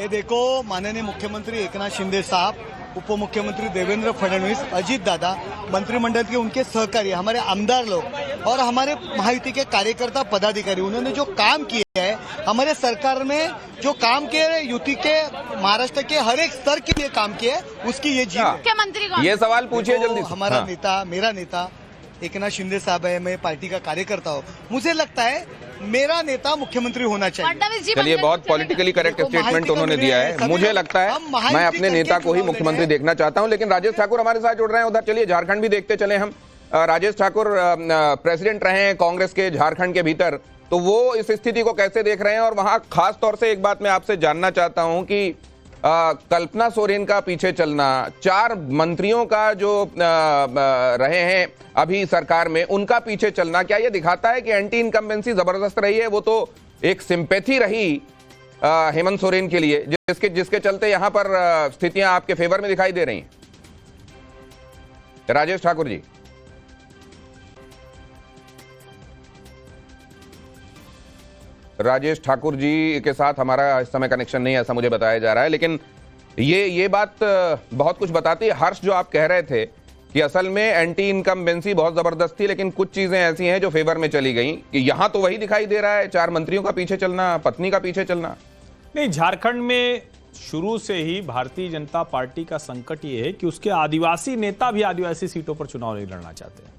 ये देखो, माननीय मुख्यमंत्री एकनाथ शिंदे साहब, उप मुख्यमंत्री देवेंद्र फडणवीस, अजीत दादा, मंत्रिमंडल के उनके सहकारी, हमारे आमदार लोग और हमारे महायुति के कार्यकर्ता पदाधिकारी, उन्होंने जो काम किया है, हमारे सरकार में जो काम किए, युति के महाराष्ट्र के हर एक स्तर के लिए काम किया है, उसकी ये जीत है। मुख्यमंत्री ये सवाल पूछिए जल्दी। हमारा नेता, मेरा नेता एकनाथ शिंदे साहब है, मैं पार्टी का कार्यकर्ता हूँ, मुझे लगता है मेरा नेता मुख्यमंत्री होना चाहिए। चलिए, बहुत पॉलिटिकली करेक्ट स्टेटमेंट उन्होंने दिया है। मुझे लगता है मैं अपने नेता को ही मुख्यमंत्री देखना चाहता हूं। लेकिन राजेश ठाकुर हमारे साथ जुड़ रहे हैं उधर, चलिए झारखंड भी देखते चले हम। राजेश ठाकुर प्रेसिडेंट रहे हैं कांग्रेस के झारखंड के भीतर, तो वो इस स्थिति को कैसे देख रहे हैं? और वहां खास तौर से एक बात मैं आपसे जानना चाहता हूं कि कल्पना सोरेन का पीछे चलना, 4 मंत्रियों का जो रहे हैं अभी सरकार में, उनका पीछे चलना, क्या यह दिखाता है कि एंटी इनकम्बेंसी जबरदस्त रही है? वो तो एक सिंपैथी रही हेमंत सोरेन के लिए, जिसके चलते यहां पर स्थितियां आपके फेवर में दिखाई दे रही हैं। राजेश ठाकुर जी, राजेश ठाकुर जी के साथ हमारा इस समय कनेक्शन नहीं है, ऐसा मुझे बताया जा रहा है। लेकिन ये बात बहुत कुछ बताती है। हर्ष, जो आप कह रहे थे कि असल में एंटी इनकम्बेंसी बहुत जबरदस्त थी, लेकिन कुछ चीजें ऐसी हैं जो फेवर में चली गई, कि यहां तो वही दिखाई दे रहा है, 4 मंत्रियों का पीछे चलना, पत्नी का पीछे चलना। नहीं, झारखंड में शुरू से ही भारतीय जनता पार्टी का संकट ये है कि उसके आदिवासी नेता भी आदिवासी सीटों पर चुनाव नहीं लड़ना चाहते हैं।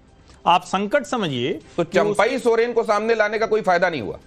आप संकट समझिए। तो चंपई सोरेन को सामने लाने का कोई फायदा नहीं हुआ।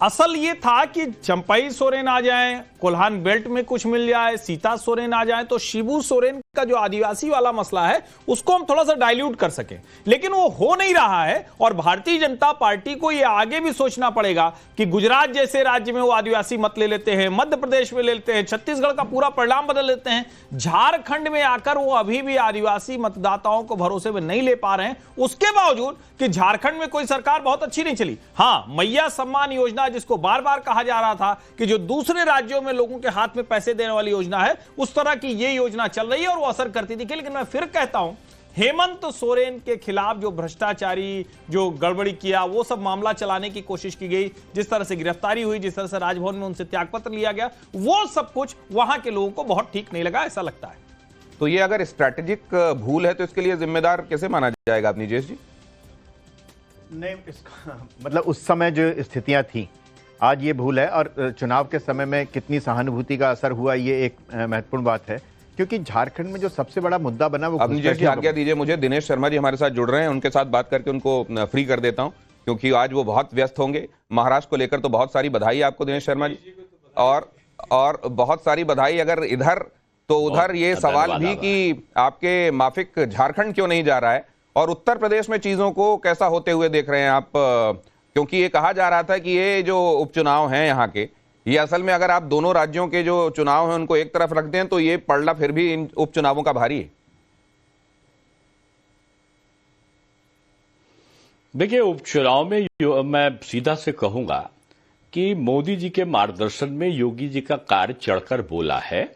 असल ये था कि चंपई सोरेन आ जाएं, कोल्हान बेल्ट में कुछ मिल जाए, सीता सोरेन आ जाए, तो शिबू सोरेन का जो आदिवासी वाला मसला है उसको हम थोड़ा सा डाइल्यूट कर सकें, लेकिन वो हो नहीं रहा है। और भारतीय जनता पार्टी को ये आगे भी सोचना पड़ेगा कि गुजरात जैसे राज्य में वो आदिवासी मत ले लेते हैं, मध्य प्रदेश में ले लेते हैं, छत्तीसगढ़ का पूरा परिणाम बदल लेते हैं, झारखंड में आकर वो अभी भी आदिवासी मतदाताओं को भरोसे में नहीं ले पा रहे हैं, उसके बावजूद कि झारखंड में कोई सरकार बहुत अच्छी नहीं चली। हां, मैया सम्मान योजना जिसको बार बार कहा जा रहा था कि जो दूसरे राज्यों में लोगों के हाथ में पैसे देने वाली योजना है, उस तरह की ये योजना चल रही है और वो असर करती थी। लेकिन मैं फिर कहता हूं, हेमंत सोरेन के खिलाफ जो भ्रष्टाचारी, जो गड़बड़ी किया, वो सब मामला चलाने की कोशिश की गई, जिस तरह से गिरफ्तारी हुई, जिस तरह से राजभवन में उनसे त्यागपत्र लिया गया, वो सब कुछ वहां के लोगों को बहुत ठीक नहीं लगा, ऐसा लगता है। तो ये अगर स्ट्रैटेजिक भूल है तो इसके लिए जिम्मेदार कैसे माना जाएगा आप नीजेश जी? नहीं, इसका मतलब उस समय जो स्थितियां थी, आज ये भूल है। और चुनाव के समय में कितनी सहानुभूति का असर हुआ, ये एक महत्वपूर्ण बात है, क्योंकि झारखंड में जो सबसे बड़ा मुद्दा बना वो। अब नीजेश जी आज्ञा दीजिए मुझे, दिनेश शर्मा जी हमारे साथ जुड़ रहे हैं, उनके साथ बात करके उनको फ्री कर देता हूं, क्योंकि आज वो बहुत व्यस्त होंगे। महाराष्ट्र को लेकर तो बहुत सारी बधाई आपको दिनेश शर्मा जी, और बहुत सारी बधाई। अगर इधर तो उधर ये सवाल भी कि आपके माफिक झारखंड क्यों नहीं जा रहा है, और उत्तर प्रदेश में चीजों को कैसा होते हुए देख रहे हैं आप? क्योंकि ये कहा जा रहा था कि ये जो उपचुनाव हैं यहाँ के, ये असल में अगर आप दोनों राज्यों के जो चुनाव हैं उनको एक तरफ रख दें तो ये पड़ना फिर भी इन उपचुनावों का भारी है। देखिए, उपचुनाव में मैं सीधा से कहूंगा कि मोदी जी के मार्गदर्शन में योगी जी का कार्य चढ़कर बोला है।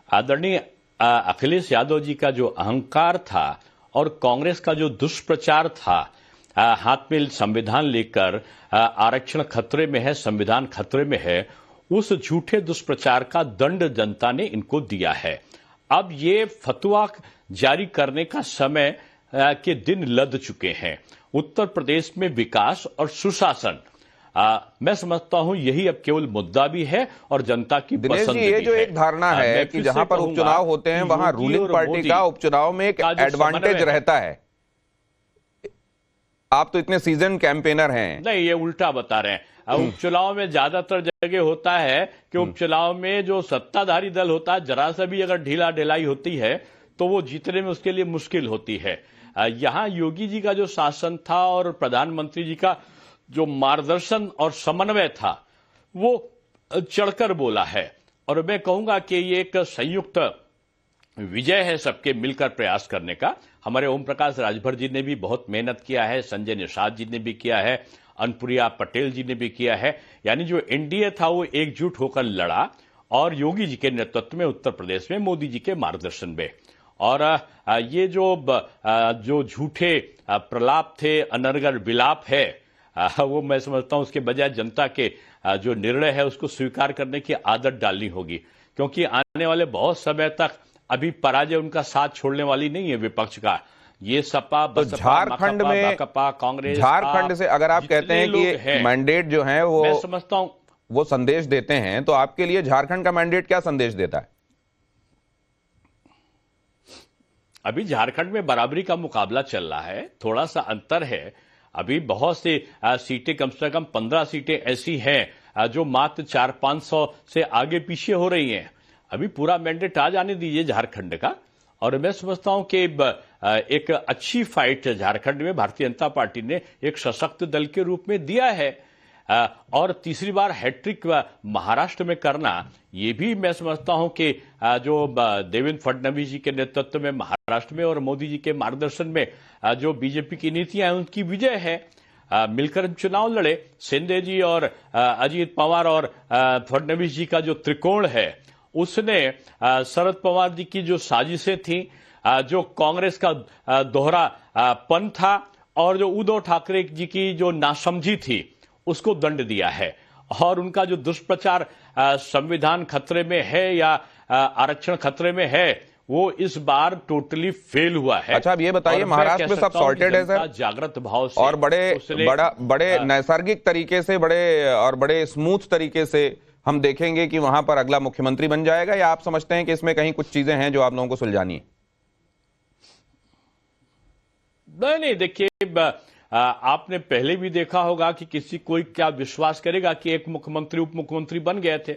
आदरणीय अखिलेश यादव जी का जो अहंकार था और कांग्रेस का जो दुष्प्रचार था, हाथ में संविधान लेकर आरक्षण खतरे में है, संविधान खतरे में है, उस झूठे दुष्प्रचार का दंड जनता ने इनको दिया है। अब ये फतवा जारी करने का समय के दिन लद चुके हैं। उत्तर प्रदेश में विकास और सुशासन, मैं समझता हूं यही अब केवल मुद्दा भी है और जनता की पसंद भी है। ये जो एक धारणा है कि जहां पर उपचुनाव होते हैं वहां रूलिंग पार्टी का उपचुनाव में एक एडवांटेज रहता है। आप तो इतने सीजन कैंपेनर हैं। नहीं, ये उल्टा बता रहे हैं। उपचुनाव में ज्यादातर जगह होता है कि उपचुनाव में जो सत्ताधारी दल होता है, जरा सा भी अगर ढीला ढिलाई होती है तो वो जीतने में उसके लिए मुश्किल होती है। यहां योगी जी का जो शासन था और प्रधानमंत्री जी का जो मार्गदर्शन और समन्वय था, वो चढ़कर बोला है। और मैं कहूंगा कि ये एक संयुक्त विजय है सबके मिलकर प्रयास करने का। हमारे ओम प्रकाश राजभर जी ने भी बहुत मेहनत किया है, संजय निषाद जी ने भी किया है, अनुप्रिया पटेल जी ने भी किया है। यानी जो एनडीए था वो एकजुट होकर लड़ा, और योगी जी के नेतृत्व में उत्तर प्रदेश में मोदी जी के मार्गदर्शन में। और ये जो झूठे प्रलाप थे, अनर्गल विलाप है, वो मैं समझता हूं उसके बजाय जनता के जो निर्णय है उसको स्वीकार करने की आदत डालनी होगी, क्योंकि आने वाले बहुत समय तक अभी पराजय उनका साथ छोड़ने वाली नहीं है विपक्ष का। ये सपा, बसपा, झारखंड में कांग्रेस, झारखंड से अगर आप कहते हैं कि मैंडेट जो है वो, मैं समझता हूं वो संदेश देते हैं, तो आपके लिए झारखंड का मैंडेट क्या संदेश देता है? अभी झारखंड में बराबरी का मुकाबला चल रहा है, थोड़ा सा अंतर है। अभी बहुत सी सीटें, कम से कम 15 सीटें ऐसी हैं जो मात्र 400-500 से आगे पीछे हो रही हैं। अभी पूरा मैंडेट आ जाने दीजिए झारखंड का, और मैं समझता हूं कि एक अच्छी फाइट झारखंड में भारतीय जनता पार्टी ने एक सशक्त दल के रूप में दिया है। और तीसरी बार हैट्रिक महाराष्ट्र में करना, ये भी मैं समझता हूं कि जो देवेंद्र फडणवीस जी के नेतृत्व में महाराष्ट्र में और मोदी जी के मार्गदर्शन में जो बीजेपी की नीतियां हैं उनकी विजय है। मिलकर चुनाव लड़े शिंदे जी और अजीत पवार, और फडणवीस जी का जो त्रिकोण है उसने शरद पवार जी की जो साजिशें थी, जो कांग्रेस का दोहरा पन था, और जो उद्धव ठाकरे जी की जो नासमझी थी उसको दंड दिया है। और उनका जो दुष्प्रचार संविधान खतरे में है या आरक्षण खतरे में है, वो इस बार टोटली फेल हुआ है। अच्छा, अब ये बताइए, महाराष्ट्र में सब सॉर्टेड है सर, जागृत भाव से, और बड़े नैसर्गिक तरीके से, बड़े स्मूथ तरीके से हम देखेंगे कि वहां पर अगला मुख्यमंत्री बन जाएगा, या आप समझते हैं कि इसमें कहीं कुछ चीजें हैं जो आप लोगों को सुलझानी है? नहीं, देखिए आपने पहले भी देखा होगा कि कोई क्या विश्वास करेगा कि एक मुख्यमंत्री उप मुख्यमंत्री बन गए थे।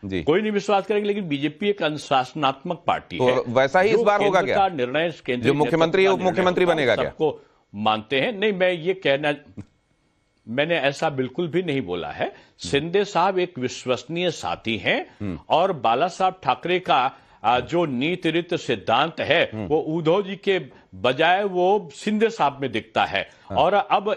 जी। कोई नहीं विश्वास करेगा, लेकिन बीजेपी एक अनुशासनात्मक पार्टी तो है। वैसा ही इस बार होगा क्या? का निर्णय जो मुख्यमंत्री उप मुख्यमंत्री बनेगा क्या? सबको मानते हैं। नहीं, मैं ये कहना, मैंने ऐसा बिल्कुल भी नहीं बोला है। शिंदे साहब एक विश्वसनीय साथी हैं और बाला साहब ठाकरे का जो नीति रीत सिद्धांत है वो उद्धव जी के बजाय वो शिंदे साहब में दिखता है। और अब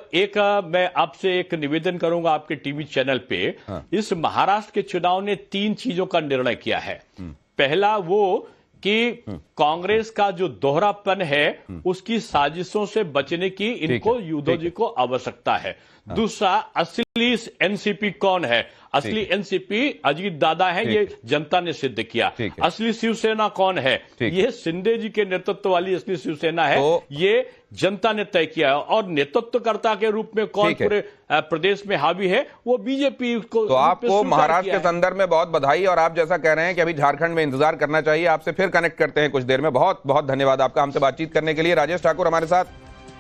मैं आपसे एक निवेदन करूंगा आपके टीवी चैनल पे। इस महाराष्ट्र के चुनाव ने 3 चीजों का निर्णय किया है। पहला वो कि कांग्रेस का जो दोहरापन है उसकी साजिशों से बचने की इनको उद्धव जी को आवश्यकता है। दूसरा, असली एनसीपी कौन है? असली एनसीपी अजीत दादा है, ये जनता ने सिद्ध किया। असली शिवसेना कौन है? ये शिंदे जी के नेतृत्व वाली असली शिवसेना है, ये जनता ने तय किया है। और नेतृत्वकर्ता के रूप में कौन पूरे प्रदेश में हावी है? वो बीजेपी को। तो आपको महाराष्ट्र के संदर्भ में बहुत बधाई, और आप जैसा कह रहे हैं कि अभी झारखंड में इंतजार करना चाहिए। आपसे फिर कनेक्ट करते हैं कुछ देर में। बहुत बहुत धन्यवाद आपका हमसे बातचीत करने के लिए। राजेश ठाकुर हमारे साथ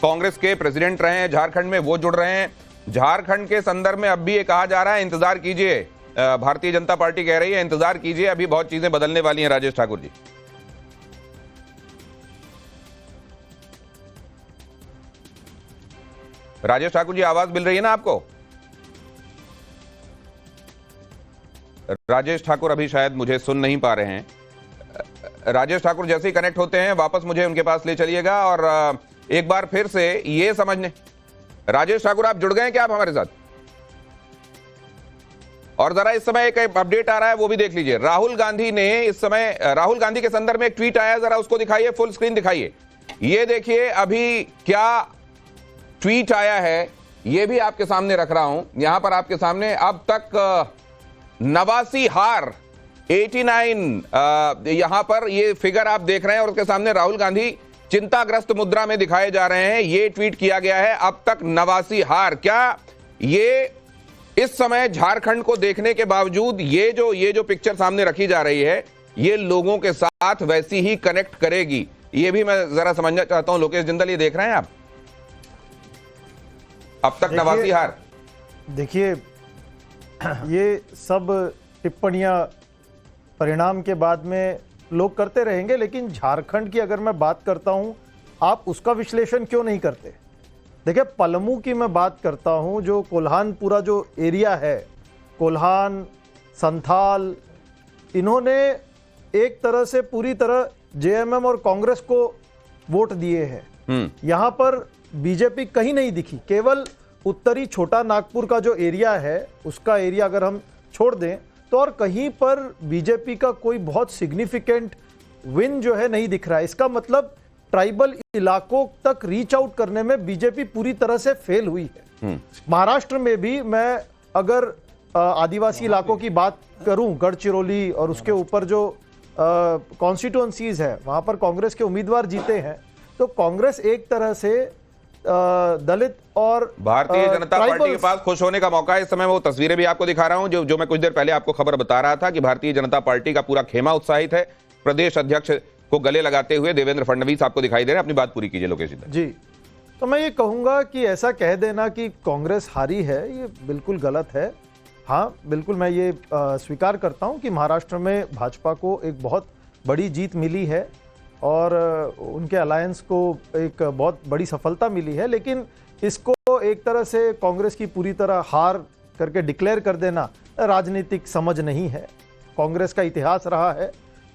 कांग्रेस के प्रेसिडेंट रहे हैं झारखंड में, वो जुड़ रहे हैं। झारखंड के संदर्भ में अब भी ये कहा जा रहा है इंतजार कीजिए, भारतीय जनता पार्टी कह रही है इंतजार कीजिए, अभी बहुत चीजें बदलने वाली हैं। राजेश ठाकुर जी, राजेश ठाकुर जी आवाज मिल रही है ना आपको? राजेश ठाकुर अभी शायद मुझे सुन नहीं पा रहे हैं। राजेश ठाकुर जैसे ही कनेक्ट होते हैं वापस मुझे उनके पास ले चलिएगा। और एक बार फिर से ये समझने, राजेश ठाकुर आप जुड़ गए हैं क्या आप हमारे साथ? और जरा इस समय एक अपडेट आ रहा है वो भी देख लीजिए। राहुल गांधी ने इस समय, राहुल गांधी के संदर्भ में एक ट्वीट आया, जरा उसको दिखाइए, फुल स्क्रीन दिखाइए। ये देखिए अभी क्या ट्वीट आया है, ये भी आपके सामने रख रहा हूं यहां पर आपके सामने। अब तक 89 हार, 89 यहां पर ये फिगर आप देख रहे हैं, और उसके सामने राहुल गांधी चिंताग्रस्त मुद्रा में दिखाए जा रहे हैं। ये ट्वीट किया गया है, अब तक 89 हार। क्या ये इस समय झारखंड को देखने के बावजूद ये जो पिक्चर सामने रखी जा रही है, ये लोगों के साथ वैसी ही कनेक्ट करेगी? ये भी मैं जरा समझना चाहता हूं। लोकेश जिंदल, ये देख रहे हैं आप, अब तक 89 हार। देखिए, ये सब टिप्पणियां परिणाम के बाद में लोग करते रहेंगे, लेकिन झारखंड की अगर मैं बात करता हूं, आप उसका विश्लेषण क्यों नहीं करते? देखिए, पलामू की मैं बात करता हूं, जो कोल्हान पूरा जो एरिया है, कोल्हान, संथाल, इन्होंने एक तरह से पूरी तरह जेएमएम और कांग्रेस को वोट दिए हैं। यहां पर बीजेपी कहीं नहीं दिखी। केवल उत्तरी छोटा नागपुर का जो एरिया है, उसका एरिया अगर हम छोड़ दें तो और कहीं पर बीजेपी का कोई बहुत सिग्निफिकेंट विन जो है नहीं दिख रहा है। इसका मतलब ट्राइबल इलाकों तक रीच आउट करने में बीजेपी पूरी तरह से फेल हुई है। महाराष्ट्र में भी मैं अगर आदिवासी इलाकों की बात करूं, गढ़चिरौली और उसके ऊपर जो कॉन्स्टिट्यूएंसीज है, वहां पर कांग्रेस के उम्मीदवार जीते हैं। तो कांग्रेस एक तरह से दलित और भारतीय जनता पार्टी के पास खुश होने का मौका है इस समय। वो तस्वीरें भी आपको दिखा रहा हूं जो मैं कुछ देर पहले आपको खबर बता रहा था कि भारतीय जनता पार्टी का पूरा खेमा उत्साहित है। प्रदेश अध्यक्ष को गले लगाते हुए देवेंद्र फडणवीस आपको दिखाई दे रहे हैं। अपनी बात पूरी कीजिए लोकेश जी। तो मैं ये कहूंगा कि ऐसा कह देना कि कांग्रेस हारी है, ये बिल्कुल गलत है। हाँ, बिल्कुल मैं ये स्वीकार करता हूं कि महाराष्ट्र में भाजपा को एक बहुत बड़ी जीत मिली है और उनके अलायंस को एक बहुत बड़ी सफलता मिली है, लेकिन इसको एक तरह से कांग्रेस की पूरी तरह हार करके डिक्लेयर कर देना राजनीतिक समझ नहीं है। कांग्रेस का इतिहास रहा है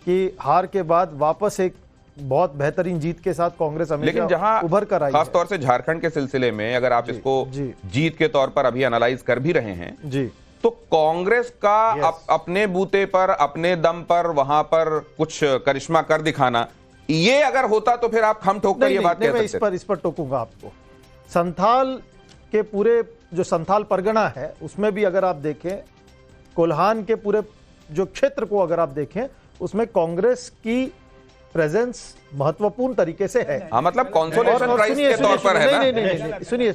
कि हार के बाद वापस एक बहुत बेहतरीन जीत के साथ कांग्रेस लेकिन जहां उभर कर आई, खासतौर से झारखंड के सिलसिले में अगर आप इसको जीत के तौर पर अभी एनालाइज कर भी रहे हैं जी, तो कांग्रेस का अपने बूते पर, अपने दम पर वहां पर कुछ करिश्मा कर दिखाना, ये अगर होता तो फिर आप खम ठोक कर ये बात कह सकते हैं। इस पर टोकूंगा आपको। संथाल के पूरे जो संथाल परगना है उसमें भी अगर आप देखें, कोल्हान के पूरे जो क्षेत्र को अगर आप देखें, उसमें कांग्रेस की प्रेजेंस महत्वपूर्ण तरीके से है। हाँ, मतलब कंसोलेशन प्राइज के तौर पर है ना? नहीं, सुनिए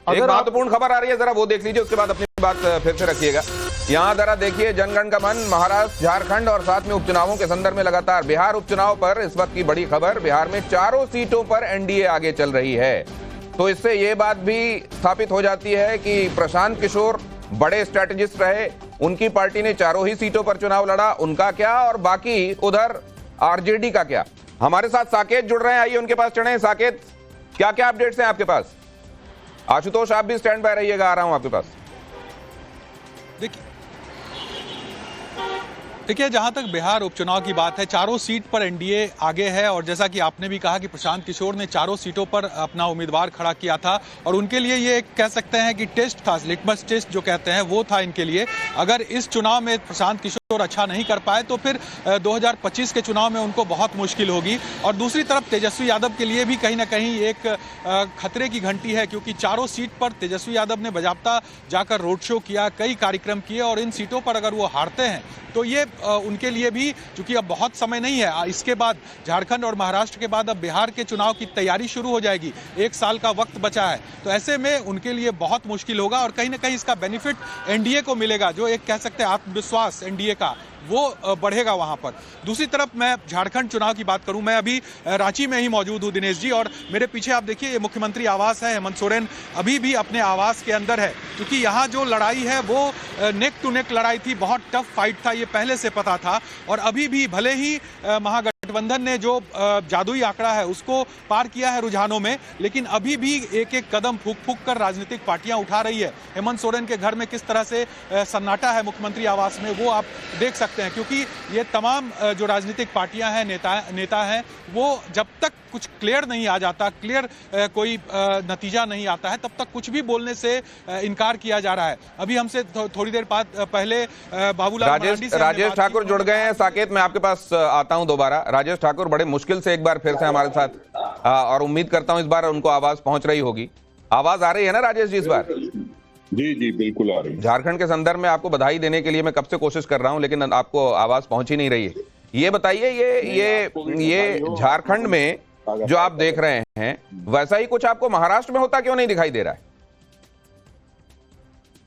एक महत्वपूर्ण खबर आ रही है, जरा वो देख लीजिए, उसके बाद अपनी बात फिर से रखिएगा। यहां जरा देखिए, जनगण का मन, महाराष्ट्र, झारखंड और साथ में उपचुनावों के संदर्भ में लगातार बिहार उपचुनाव पर इस वक्त की बड़ी खबर। बिहार में चारों सीटों पर एनडीए आगे चल रही है। तो इससे ये बात भी स्थापित हो जाती है कि प्रशांत किशोर बड़े स्ट्रेटेजिस्ट रहे, उनकी पार्टी ने चारों ही सीटों पर चुनाव लड़ा, उनका क्या और बाकी उधर आरजेडी का क्या। हमारे साथ साकेत जुड़ रहे हैं, आइए उनके पास चढ़े। साकेत, क्या क्या अपडेट्स हैं आपके पास? आशुतोष, आप भी स्टैंड बाय रहिएगा, आ रहा हूं आपके पास। देखिए, जहां तक बिहार उपचुनाव की बात है, चारों सीट पर एनडीए आगे है और जैसा कि आपने भी कहा कि प्रशांत किशोर ने चारों सीटों पर अपना उम्मीदवार खड़ा किया था और उनके लिए ये कह सकते हैं कि टेस्ट था, लिटमस टेस्ट जो कहते हैं वो था इनके लिए। अगर इस चुनाव में प्रशांत किशोर अच्छा नहीं कर पाए तो फिर 2025 के चुनाव में उनको बहुत मुश्किल होगी। और दूसरी तरफ तेजस्वी यादव के लिए भी कहीं ना कहीं एक खतरे की घंटी है, क्योंकि चारों सीट पर तेजस्वी यादव ने बाजाबता जाकर रोड शो किया, कई कार्यक्रम किए और इन सीटों पर अगर वो हारते हैं तो ये उनके लिए भी, चूंकि अब बहुत समय नहीं है, इसके बाद झारखंड और महाराष्ट्र के बाद अब बिहार के चुनाव की तैयारी शुरू हो जाएगी, 1 साल का वक्त बचा है, तो ऐसे में उनके लिए बहुत मुश्किल होगा और कहीं ना कहीं इसका बेनिफिट एनडीए को मिलेगा, जो एक कह सकते हैं आत्मविश्वास एनडीए का वो बढ़ेगा वहां पर। दूसरी तरफ मैं झारखंड चुनाव की बात करूं, मैं अभी रांची में ही मौजूद हूं दिनेश जी, और मेरे पीछे आप देखिए ये मुख्यमंत्री आवास है, हेमंत सोरेन अभी भी अपने आवास के अंदर है, क्योंकि यहाँ जो लड़ाई है वो नेक टू नेक लड़ाई थी, बहुत टफ फाइट था, ये पहले से पता था। और अभी भी भले ही महागठबंधन ने जो जादुई आंकड़ा है उसको पार किया है रुझानों में, लेकिन अभी भी एक एक कदम फूक फूक कर राजनीतिक पार्टियां उठा रही है। हेमंत सोरेन के घर में किस तरह से सन्नाटा है मुख्यमंत्री आवास में, वो आप देख सकते हैं, क्योंकि ये तमाम जो राजनीतिक पार्टियां हैं, नेता हैं, वो जब तक कुछ क्लियर नहीं आ जाता, क्लियर कोई नतीजा नहीं आता है, तब तक कुछ भी बोलने से इनकार किया जा रहा है। अभी हमसे थोड़ी देर पहले बाबूलाल राजेश ठाकुर जुड़ गए हैं। साकेत, मैं आपके पास आता हूं दोबारा। राजेश ठाकुर बड़े मुश्किल से एक बार फिर से हमारे साथ, और उम्मीद करता हूं इस बार उनको आवाज पहुंच रही होगी। आवाज आ रही है ना राजेश जी इस बार? जी जी बिल्कुल आ रही है। झारखंड के संदर्भ में आपको बधाई देने के लिए मैं कब से कोशिश कर रहा हूं, लेकिन आपको आवाज पहुंच ही नहीं रही है। ये बताइए, ये झारखंड में जो आप देख रहे हैं, वैसा ही कुछ आपको महाराष्ट्र में होता क्यों नहीं दिखाई दे रहा है?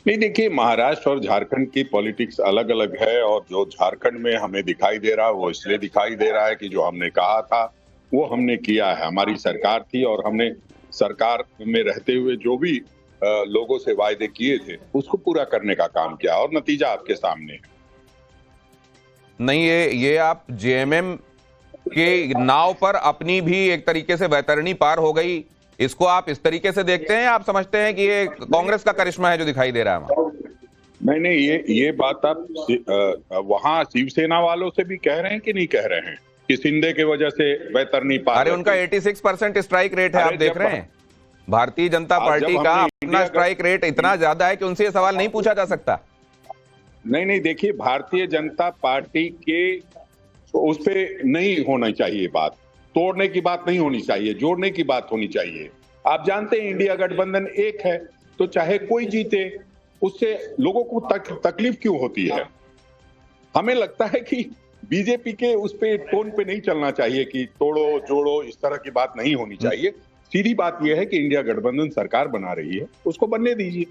नहीं, देखिए, महाराष्ट्र और झारखंड की पॉलिटिक्स अलग अलग है, और जो झारखंड में हमें दिखाई दे रहा है वो इसलिए दिखाई दे रहा है कि जो हमने कहा था वो हमने किया है। हमारी सरकार थी और हमने सरकार में रहते हुए जो भी लोगों से वायदे किए थे उसको पूरा करने का काम किया, और नतीजा आपके सामने है। नहीं, ये आप जेएमएम के नाव पर अपनी भी एक तरीके से वैतरणी पार हो गई, इसको आप इस तरीके से देखते हैं? आप समझते हैं कि ये कांग्रेस का करिश्मा है जो दिखाई दे रहा है? नहीं, ये बात आप वहां शिवसेना वालों से भी कह रहे हैं कि नहीं कह रहे हैं कि शिंदे की वजह से वैतरणी पार? अरे उनका 86% स्ट्राइक रेट है, आप देख रहे हैं। भारतीय जनता पार्टी का अपना स्ट्राइक रेट इतना ज्यादा है कि उनसे ये सवाल नहीं पूछा जा सकता। नहीं, देखिए, भारतीय जनता पार्टी के उस पे नहीं होना चाहिए बात, तोड़ने की बात नहीं होनी चाहिए, जोड़ने की बात होनी चाहिए। आप जानते हैं इंडिया गठबंधन एक है, तो चाहे कोई जीते उससे लोगों को तकलीफ क्यों होती है? हमें लगता है कि बीजेपी के उस पे टोन पे नहीं चलना चाहिए कि तोड़ो जोड़ो, इस तरह की बात नहीं होनी चाहिए। सीधी बात यह है कि इंडिया गठबंधन सरकार बना रही है, उसको बनने दीजिए।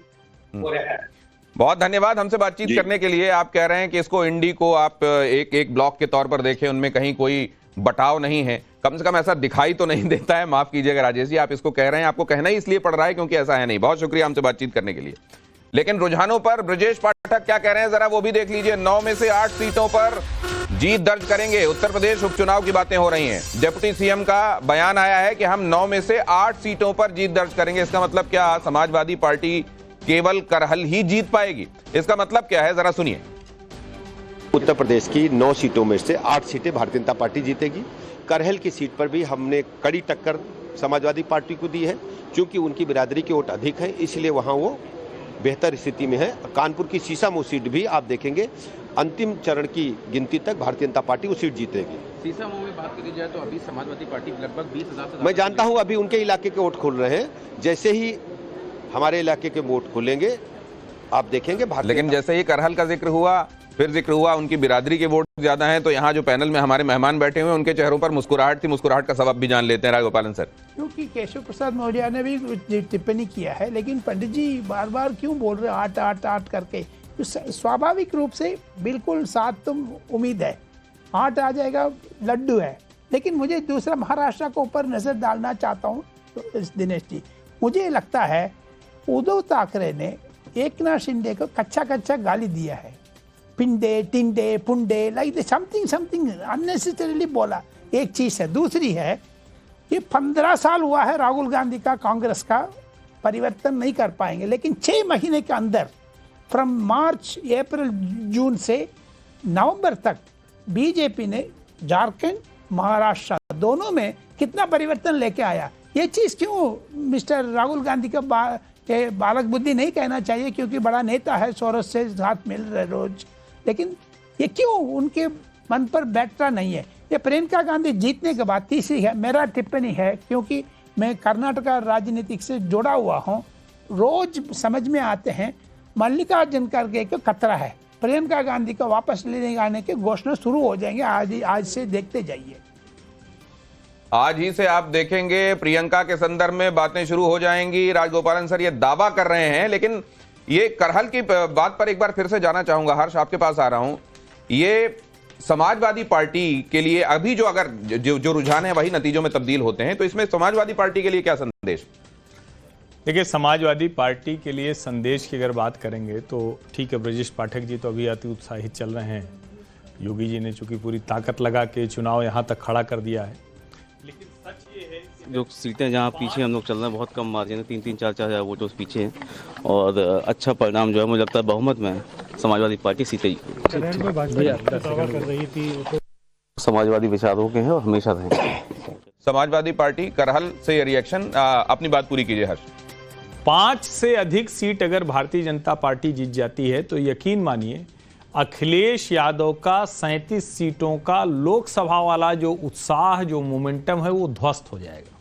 बहुत धन्यवाद हमसे बातचीत करने के लिए। आप कह रहे हैं कि इसको इंडी को आप एक ब्लॉक के तौर पर देखें, उनमें कहीं कोई बटाव नहीं है, कम से कम ऐसा दिखाई तो नहीं देता है। माफ कीजिएगा राजेश जी, आप इसको कह रहे हैं, आपको कहना ही इसलिए पड़ रहा है क्योंकि ऐसा है नहीं। बहुत शुक्रिया हमसे बातचीत करने के लिए। लेकिन रुझानों पर ब्रजेश पाठक क्या कह रहे हैं, जरा वो भी देख लीजिए। 9 में से 8 सीटों पर जीत दर्ज करेंगे। उत्तर प्रदेश उपचुनाव की बातें हो रही हैं। डिप्टी सीएम का बयान आया है कि हम 9 में से 8 सीटों पर जीत दर्ज करेंगे। इसका मतलब क्या? समाजवादी पार्टी केवल करहल ही जीत पाएगी? इसका मतलब क्या है, जरा सुनिए। उत्तर प्रदेश की 9 सीटों में से 8 सीटें भारतीय जनता पार्टी जीतेगी। करहल की सीट पर भी हमने कड़ी टक्कर समाजवादी पार्टी को दी है, क्योंकि उनकी बिरादरी के वोट अधिक है, इसलिए वहां वो बेहतर स्थिति में है। कानपुर की सीसामऊ सीट भी आप देखेंगे अंतिम चरण की गिनती तक भारतीय जनता पार्टी वो सीट जीतेगी। सीसामऊ में बात करी जाए तो अभी समाजवादी पार्टी लगभग 20,000। मैं जानता हूं अभी उनके इलाके के वोट खुल रहे हैं, जैसे ही हमारे इलाके के वोट खुलेंगे आप देखेंगे। लेकिन जैसे ही करहल का जिक्र हुआ, फिर जिक्र हुआ उनकी बिरादरी के वोट ज्यादा हैं, तो यहाँ जो पैनल में हमारे मेहमान बैठे हुए हैं उनके चेहरों पर मुस्कुराहट थी। मुस्कुराहट का सबब भी जान लेते हैं राघोपालन सर। क्योंकि केशव प्रसाद मौर्य ने भी टिप्पणी किया है, लेकिन पंडित जी बार बार क्यों बोल रहे हैं 8 करके? तो स्वाभाविक रूप से बिल्कुल 7 तो उम्मीद है, 8 आ जाएगा, लड्डू है। लेकिन मुझे दूसरा महाराष्ट्र के ऊपर नजर डालना चाहता हूँ तो दिनेश जी, मुझे लगता है उद्धव ठाकरे ने एकनाथ शिंदे को कच्चा कच्चा गाली दिया है, पिंडे टिंडे पुंडे, लाइक समथिंग अननेसेसरीली बोला। एक चीज है। दूसरी है, ये 15 साल हुआ है राहुल गांधी का कांग्रेस का, परिवर्तन नहीं कर पाएंगे, लेकिन 6 महीने के अंदर फ्रॉम मार्च अप्रैल जून से नवंबर तक बीजेपी ने झारखंड महाराष्ट्र दोनों में कितना परिवर्तन लेके आया। ये चीज क्यों मिस्टर राहुल गांधी का बालक बुद्धि नहीं कहना चाहिए, क्योंकि बड़ा नेता है, सोरस से साथ मिल रहे रोज, लेकिन ये क्यों उनके मन पर बैठता नहीं है। ये प्रियंका गांधी जीतने के बाद तीसरी है, मेरा टिप्पणी है, क्योंकि मैं कर्नाटका राजनीतिक से जुड़ा हुआ हूँ, रोज समझ में आते हैं मल्लिकार्जुन खड़गे को खतरा है, प्रियंका गांधी को वापस लेने आने के घोषणा शुरू हो जाएंगे। आज से देखते जाइए, आज ही से आप देखेंगे प्रियंका के संदर्भ में बातें शुरू हो जाएंगी। राजगोपालन सर ये दावा कर रहे हैं, लेकिन ये करहल की बात पर एक बार फिर से जाना चाहूंगा। हर्ष, आपके पास आ रहा हूं। ये समाजवादी पार्टी के लिए अभी जो अगर जो रुझान है वही नतीजों में तब्दील होते हैं, तो इसमें समाजवादी पार्टी के लिए क्या संदेश? देखिए, समाजवादी पार्टी के लिए संदेश की अगर बात करेंगे तो ठीक है, ब्रजेश पाठक जी तो अभी अति उत्साहित चल रहे हैं। योगी जी ने चूंकि पूरी ताकत लगा के चुनाव यहाँ तक खड़ा कर दिया है, लेकिन सच ये है जो सीटें जहाँ पीछे हम लोग चल रहे हैं, बहुत कम मार्जिन है, 3-4 हज़ार वोटों से पीछे हैं, और अच्छा परिणाम जो है मुझे लगता है बहुमत में समाजवादी पार्टी सीटें समाजवादी विचारों के हैं और हमेशा रहेंगे। समाजवादी पार्टी करहल से ये रिएक्शन, अपनी बात पूरी कीजिए हर्ष। 5 से अधिक सीट अगर भारतीय जनता पार्टी जीत जाती है तो यकीन मानिए अखिलेश यादव का 37 सीटों का लोकसभा वाला जो उत्साह, जो मोमेंटम है, वो ध्वस्त हो जाएगा।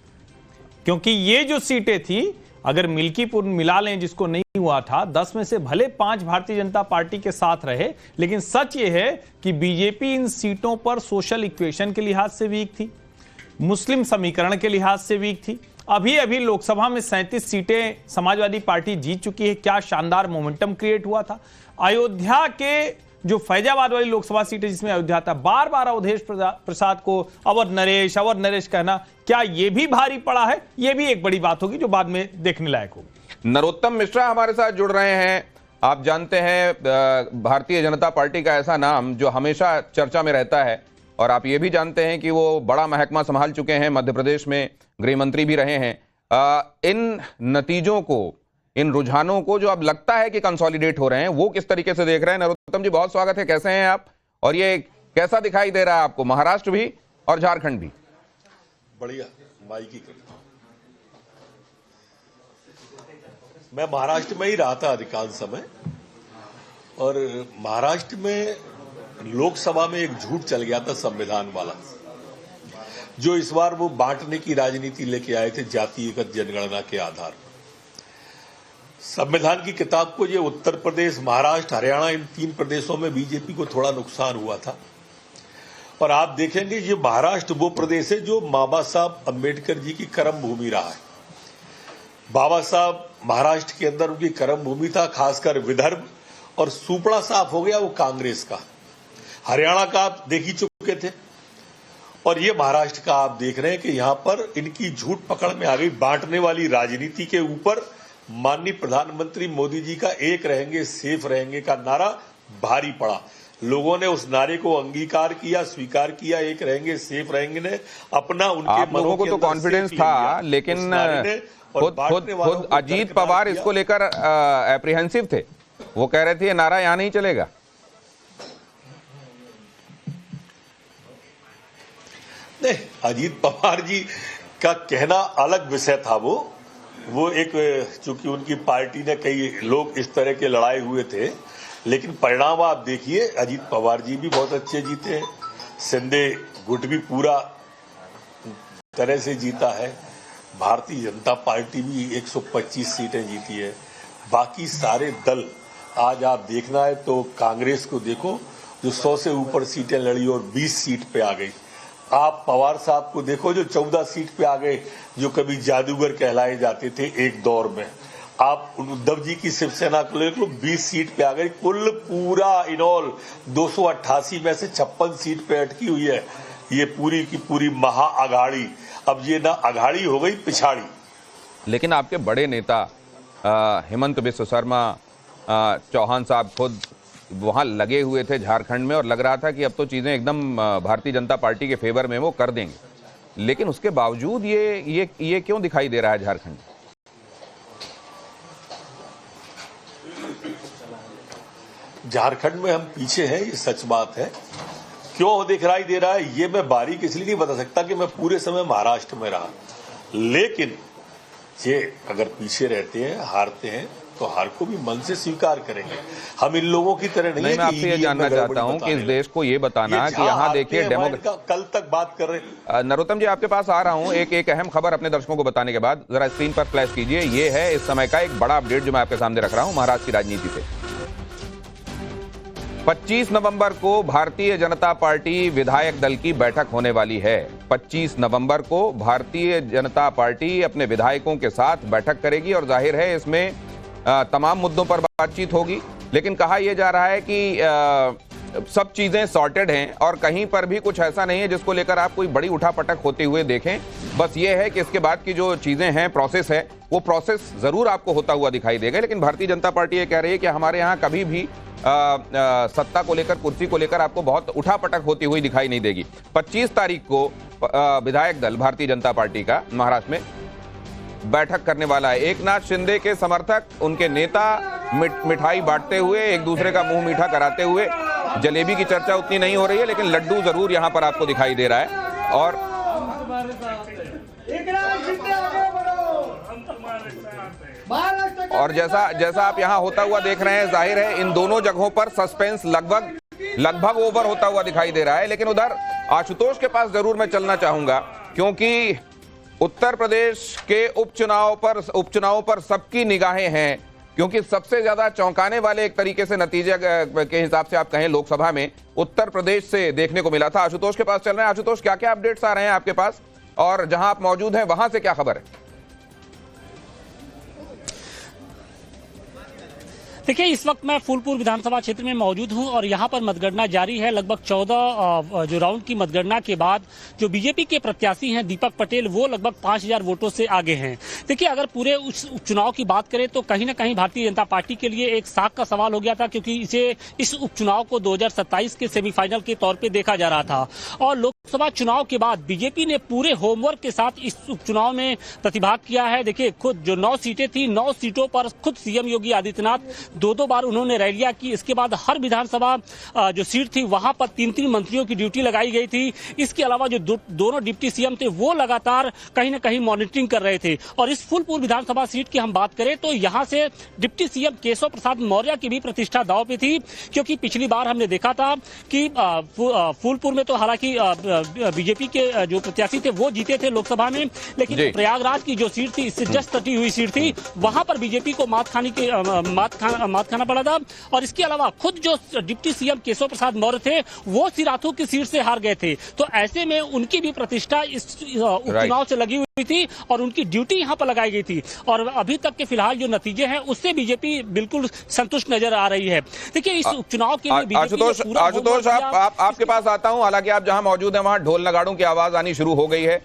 क्योंकि ये जो सीटें थी, अगर मिल्कीपुर मिला लें जिसको नहीं हुआ था, 10 में से भले 5 भारतीय जनता पार्टी के साथ रहे, लेकिन सच ये है कि बीजेपी इन सीटों पर सोशल इक्वेशन के लिहाज से वीक थी, मुस्लिम समीकरण के लिहाज से वीक थी। अभी लोकसभा में 37 सीटें समाजवादी पार्टी जीत चुकी है। क्या शानदार मोमेंटम क्रिएट हुआ था। अयोध्या के जो फैजाबाद वाली लोकसभा सीट है जिसमें अयोध्या था, बार बार अवधेश प्रसाद को अवध नरेश कहना, क्या यह भी भारी पड़ा है? यह भी एक बड़ी बात होगी जो बाद में देखने लायक होगी। नरोत्तम मिश्रा हमारे साथ जुड़ रहे हैं। आप जानते हैं भारतीय जनता पार्टी का ऐसा नाम जो हमेशा चर्चा में रहता है, और आप ये भी जानते हैं कि वो बड़ा महकमा संभाल चुके हैं, मध्य प्रदेश में गृह मंत्री भी रहे हैं। इन नतीजों को, इन रुझानों को जो अब लगता है कि कंसोलिडेट हो रहे हैं, वो किस तरीके से देख रहे हैं? नरोत्तम जी, बहुत स्वागत है, कैसे हैं आप? और ये कैसा दिखाई दे रहा है आपको, महाराष्ट्र भी और झारखंड भी? बढ़िया, माई की कृपा। मैं महाराष्ट्र में ही रहा था अधिकांश समय, और महाराष्ट्र में लोकसभा में एक झूठ चल गया था संविधान वाला, जो इस बार वो बांटने की राजनीति लेके आए थे जातिगत जनगणना के आधार पर। संविधान की किताब को ये उत्तर प्रदेश, महाराष्ट्र, हरियाणा, इन 3 प्रदेशों में बीजेपी को थोड़ा नुकसान हुआ था। और आप देखेंगे ये महाराष्ट्र वो प्रदेश है जो बाबा साहब अम्बेडकर जी की कर्म भूमि रहा है। बाबा साहब महाराष्ट्र के अंदर उनकी कर्म भूमि था, खासकर विदर्भ, और सुपड़ा साफ हो गया वो कांग्रेस का। हरियाणा का आप देख ही चुके थे, और ये महाराष्ट्र का आप देख रहे हैं कि यहां पर इनकी झूठ पकड़ में आ गई। बांटने वाली राजनीति के ऊपर माननीय प्रधानमंत्री मोदी जी का एक रहेंगे सेफ रहेंगे का नारा भारी पड़ा। लोगों ने उस नारे को अंगीकार किया, स्वीकार किया। एक रहेंगे सेफ रहेंगे ने अपना, उनके आप लोगों को तो कॉन्फिडेंस था, लेकिन खुद अजीत पवार इसको लेकर एप्रीहेंसिव थे। वो कह रहे थे ये नारा यहां नहीं चलेगा। नहीं, अजीत पवार जी का कहना अलग विषय था। वो एक, चूंकि उनकी पार्टी ने कई लोग इस तरह के लड़ाए हुए थे, लेकिन परिणाम आप देखिए, अजीत पवार जी भी बहुत अच्छे जीते, शिंदे गुट भी पूरा तरह से जीता है, भारतीय जनता पार्टी भी 125 सीटें जीती है। बाकी सारे दल, आज आप देखना है तो कांग्रेस को देखो जो 100 से ऊपर सीटें लड़ी और 20 सीट पे आ गई। आप पवार साहब को देखो जो 14 सीट पे आ गए, जो कभी जादूगर कहलाए जाते थे एक दौर में। आप उद्धव जी की शिवसेना को ले लो, 20 सीट पे आ गई। कुल पूरा इनऑल 288 में से 56 सीट पे अटकी हुई है ये पूरी की पूरी महाअघाड़ी। अब ये ना अघाड़ी हो गई पिछाड़ी, लेकिन आपके बड़े नेता हेमंत बिस्व शर्मा, चौहान साहब खुद वहां लगे हुए थे झारखंड में और लग रहा था कि अब तो चीजें एकदम भारतीय जनता पार्टी के फेवर में वो कर देंगे, लेकिन उसके बावजूद ये क्यों दिखाई दे रहा है झारखंड? झारखंड में हम पीछे हैं, ये सच बात है। क्यों दिखाई दे रहा है ये मैं बारीक इसलिए नहीं बता सकता कि मैं पूरे समय महाराष्ट्र में रहा, लेकिन ये अगर पीछे रहते हैं, हारते हैं, तो हार को भी मन से स्वीकार करेंगे। हम इन लोगों की तरह नहीं है। मैं आपसे ये जानना चाहता हूं कि इस देश को ये बताना कि यहाँ देखिए कल तक बात कर रहे नरोत्तम जी, आपके पास आ रहा हूं एक अहम खबर अपने दर्शकों को बताने के बाद। जरा स्क्रीन पर फ्लैश कीजिए। ये है इस समय का एक बड़ा अपडेट जो मैं आपके सामने रख रहा हूं महाराष्ट्र की राजनीति से। 25 नवंबर को भारतीय जनता पार्टी विधायक दल की बैठक होने वाली है। 25 नवंबर को भारतीय जनता पार्टी अपने विधायकों के साथ बैठक करेगी और जाहिर है इसमें तमाम मुद्दों पर बातचीत होगी, लेकिन कहा यह जा रहा है कि सब चीजें सॉर्टेड हैं और कहीं पर भी कुछ ऐसा नहीं है जिसको लेकर आप कोई बड़ी उठापटक होते हुए देखें। बस ये है कि इसके बाद की जो चीजें हैं, प्रोसेस है, वो प्रोसेस जरूर आपको होता हुआ दिखाई देगा। लेकिन भारतीय जनता पार्टी ये कह रही है कि हमारे यहाँ कभी भी सत्ता को लेकर, कुर्सी को लेकर आपको बहुत उठापटक होती हुई दिखाई नहीं देगी। 25 तारीख को विधायक दल भारतीय जनता पार्टी का महाराष्ट्र में बैठक करने वाला है। एकनाथ शिंदे के समर्थक, उनके नेता मिठाई बांटते हुए, एक दूसरे का मुंह मीठा कराते हुए, जलेबी की चर्चा उतनी नहीं हो रही है, लेकिन लड्डू जरूर यहां पर आपको दिखाई दे रहा है। और जैसा आप यहां होता हुआ देख रहे हैं, जाहिर है इन दोनों जगहों पर सस्पेंस लगभग ओवर होता हुआ दिखाई दे रहा है। लेकिन उधर आशुतोष के पास जरूर मैं चलना चाहूंगा, क्योंकि उत्तर प्रदेश के उपचुनावों पर सबकी निगाहें हैं, क्योंकि सबसे ज्यादा चौंकाने वाले एक तरीके से नतीजे के हिसाब से आप कहें लोकसभा में उत्तर प्रदेश से देखने को मिला था। आशुतोष के पास चल रहे हैं। आशुतोष, क्या क्या अपडेट्स आ रहे हैं आपके पास और जहां आप मौजूद हैं वहां से क्या खबर है? देखिए, इस वक्त मैं फूलपुर विधानसभा क्षेत्र में मौजूद हूं और यहां पर मतगणना जारी है। लगभग 14 जो राउंड की मतगणना के बाद जो बीजेपी के प्रत्याशी हैं दीपक पटेल, वो लगभग 5000 वोटों से आगे हैं। देखिए, अगर पूरे उस उपचुनाव की बात करें तो कहीं ना कहीं भारतीय जनता पार्टी के लिए एक साख का सवाल हो गया था, क्योंकि इस उपचुनाव को 2027 के सेमीफाइनल के तौर पर देखा जा रहा था। और लोकसभा चुनाव के बाद बीजेपी ने पूरे होमवर्क के साथ इस उपचुनाव में प्रतिभाग किया है। देखिए, खुद जो 9 सीटें थी, 9 सीटों पर खुद सीएम योगी आदित्यनाथ 2-2 बार उन्होंने रैलियां की। इसके बाद हर विधानसभा जो सीट थी वहां पर 3-3 मंत्रियों की ड्यूटी लगाई गई थी। इसके अलावा जो दोनों डिप्टी सीएम थे वो लगातार कहीं ना कहीं मॉनिटरिंग कर रहे थे। और इस फूलपुर विधानसभा सीट की हम बात करें तो यहां से डिप्टी सीएम केशव प्रसाद मौर्य की भी प्रतिष्ठा दांव पे थी, क्योंकि पिछली बार हमने देखा था कि फूलपुर में तो हालांकि बीजेपी के जो प्रत्याशी थे वो जीते थे लोकसभा में, लेकिन प्रयागराज की जो सीट थी, इससे जस्ट सटी हुई सीट थी, वहां पर बीजेपी को मात खाना पड़ा था। और इसके अलावा खुद जो डिप्टी सीएम केशव प्रसाद मौर्य थे वो सिराथू की सीट से हार गए थे। तो ऐसे में उनकी भी प्रतिष्ठा इस उपचुनाव से लगी हुई थी और उनकी ड्यूटी यहां पर लगाई गई थी। और अभी तक के फिलहाल जो नतीजे हैं उससे बीजेपी बिल्कुल संतुष्ट नजर आ रही है। देखिए, इस उपचुनाव के लिए आशुतोष आपके पास आता हूं। हालांकि आप जहां मौजूद हैं वहां ढोल नगाड़ों की आवाज आनी शुरू हो गई है।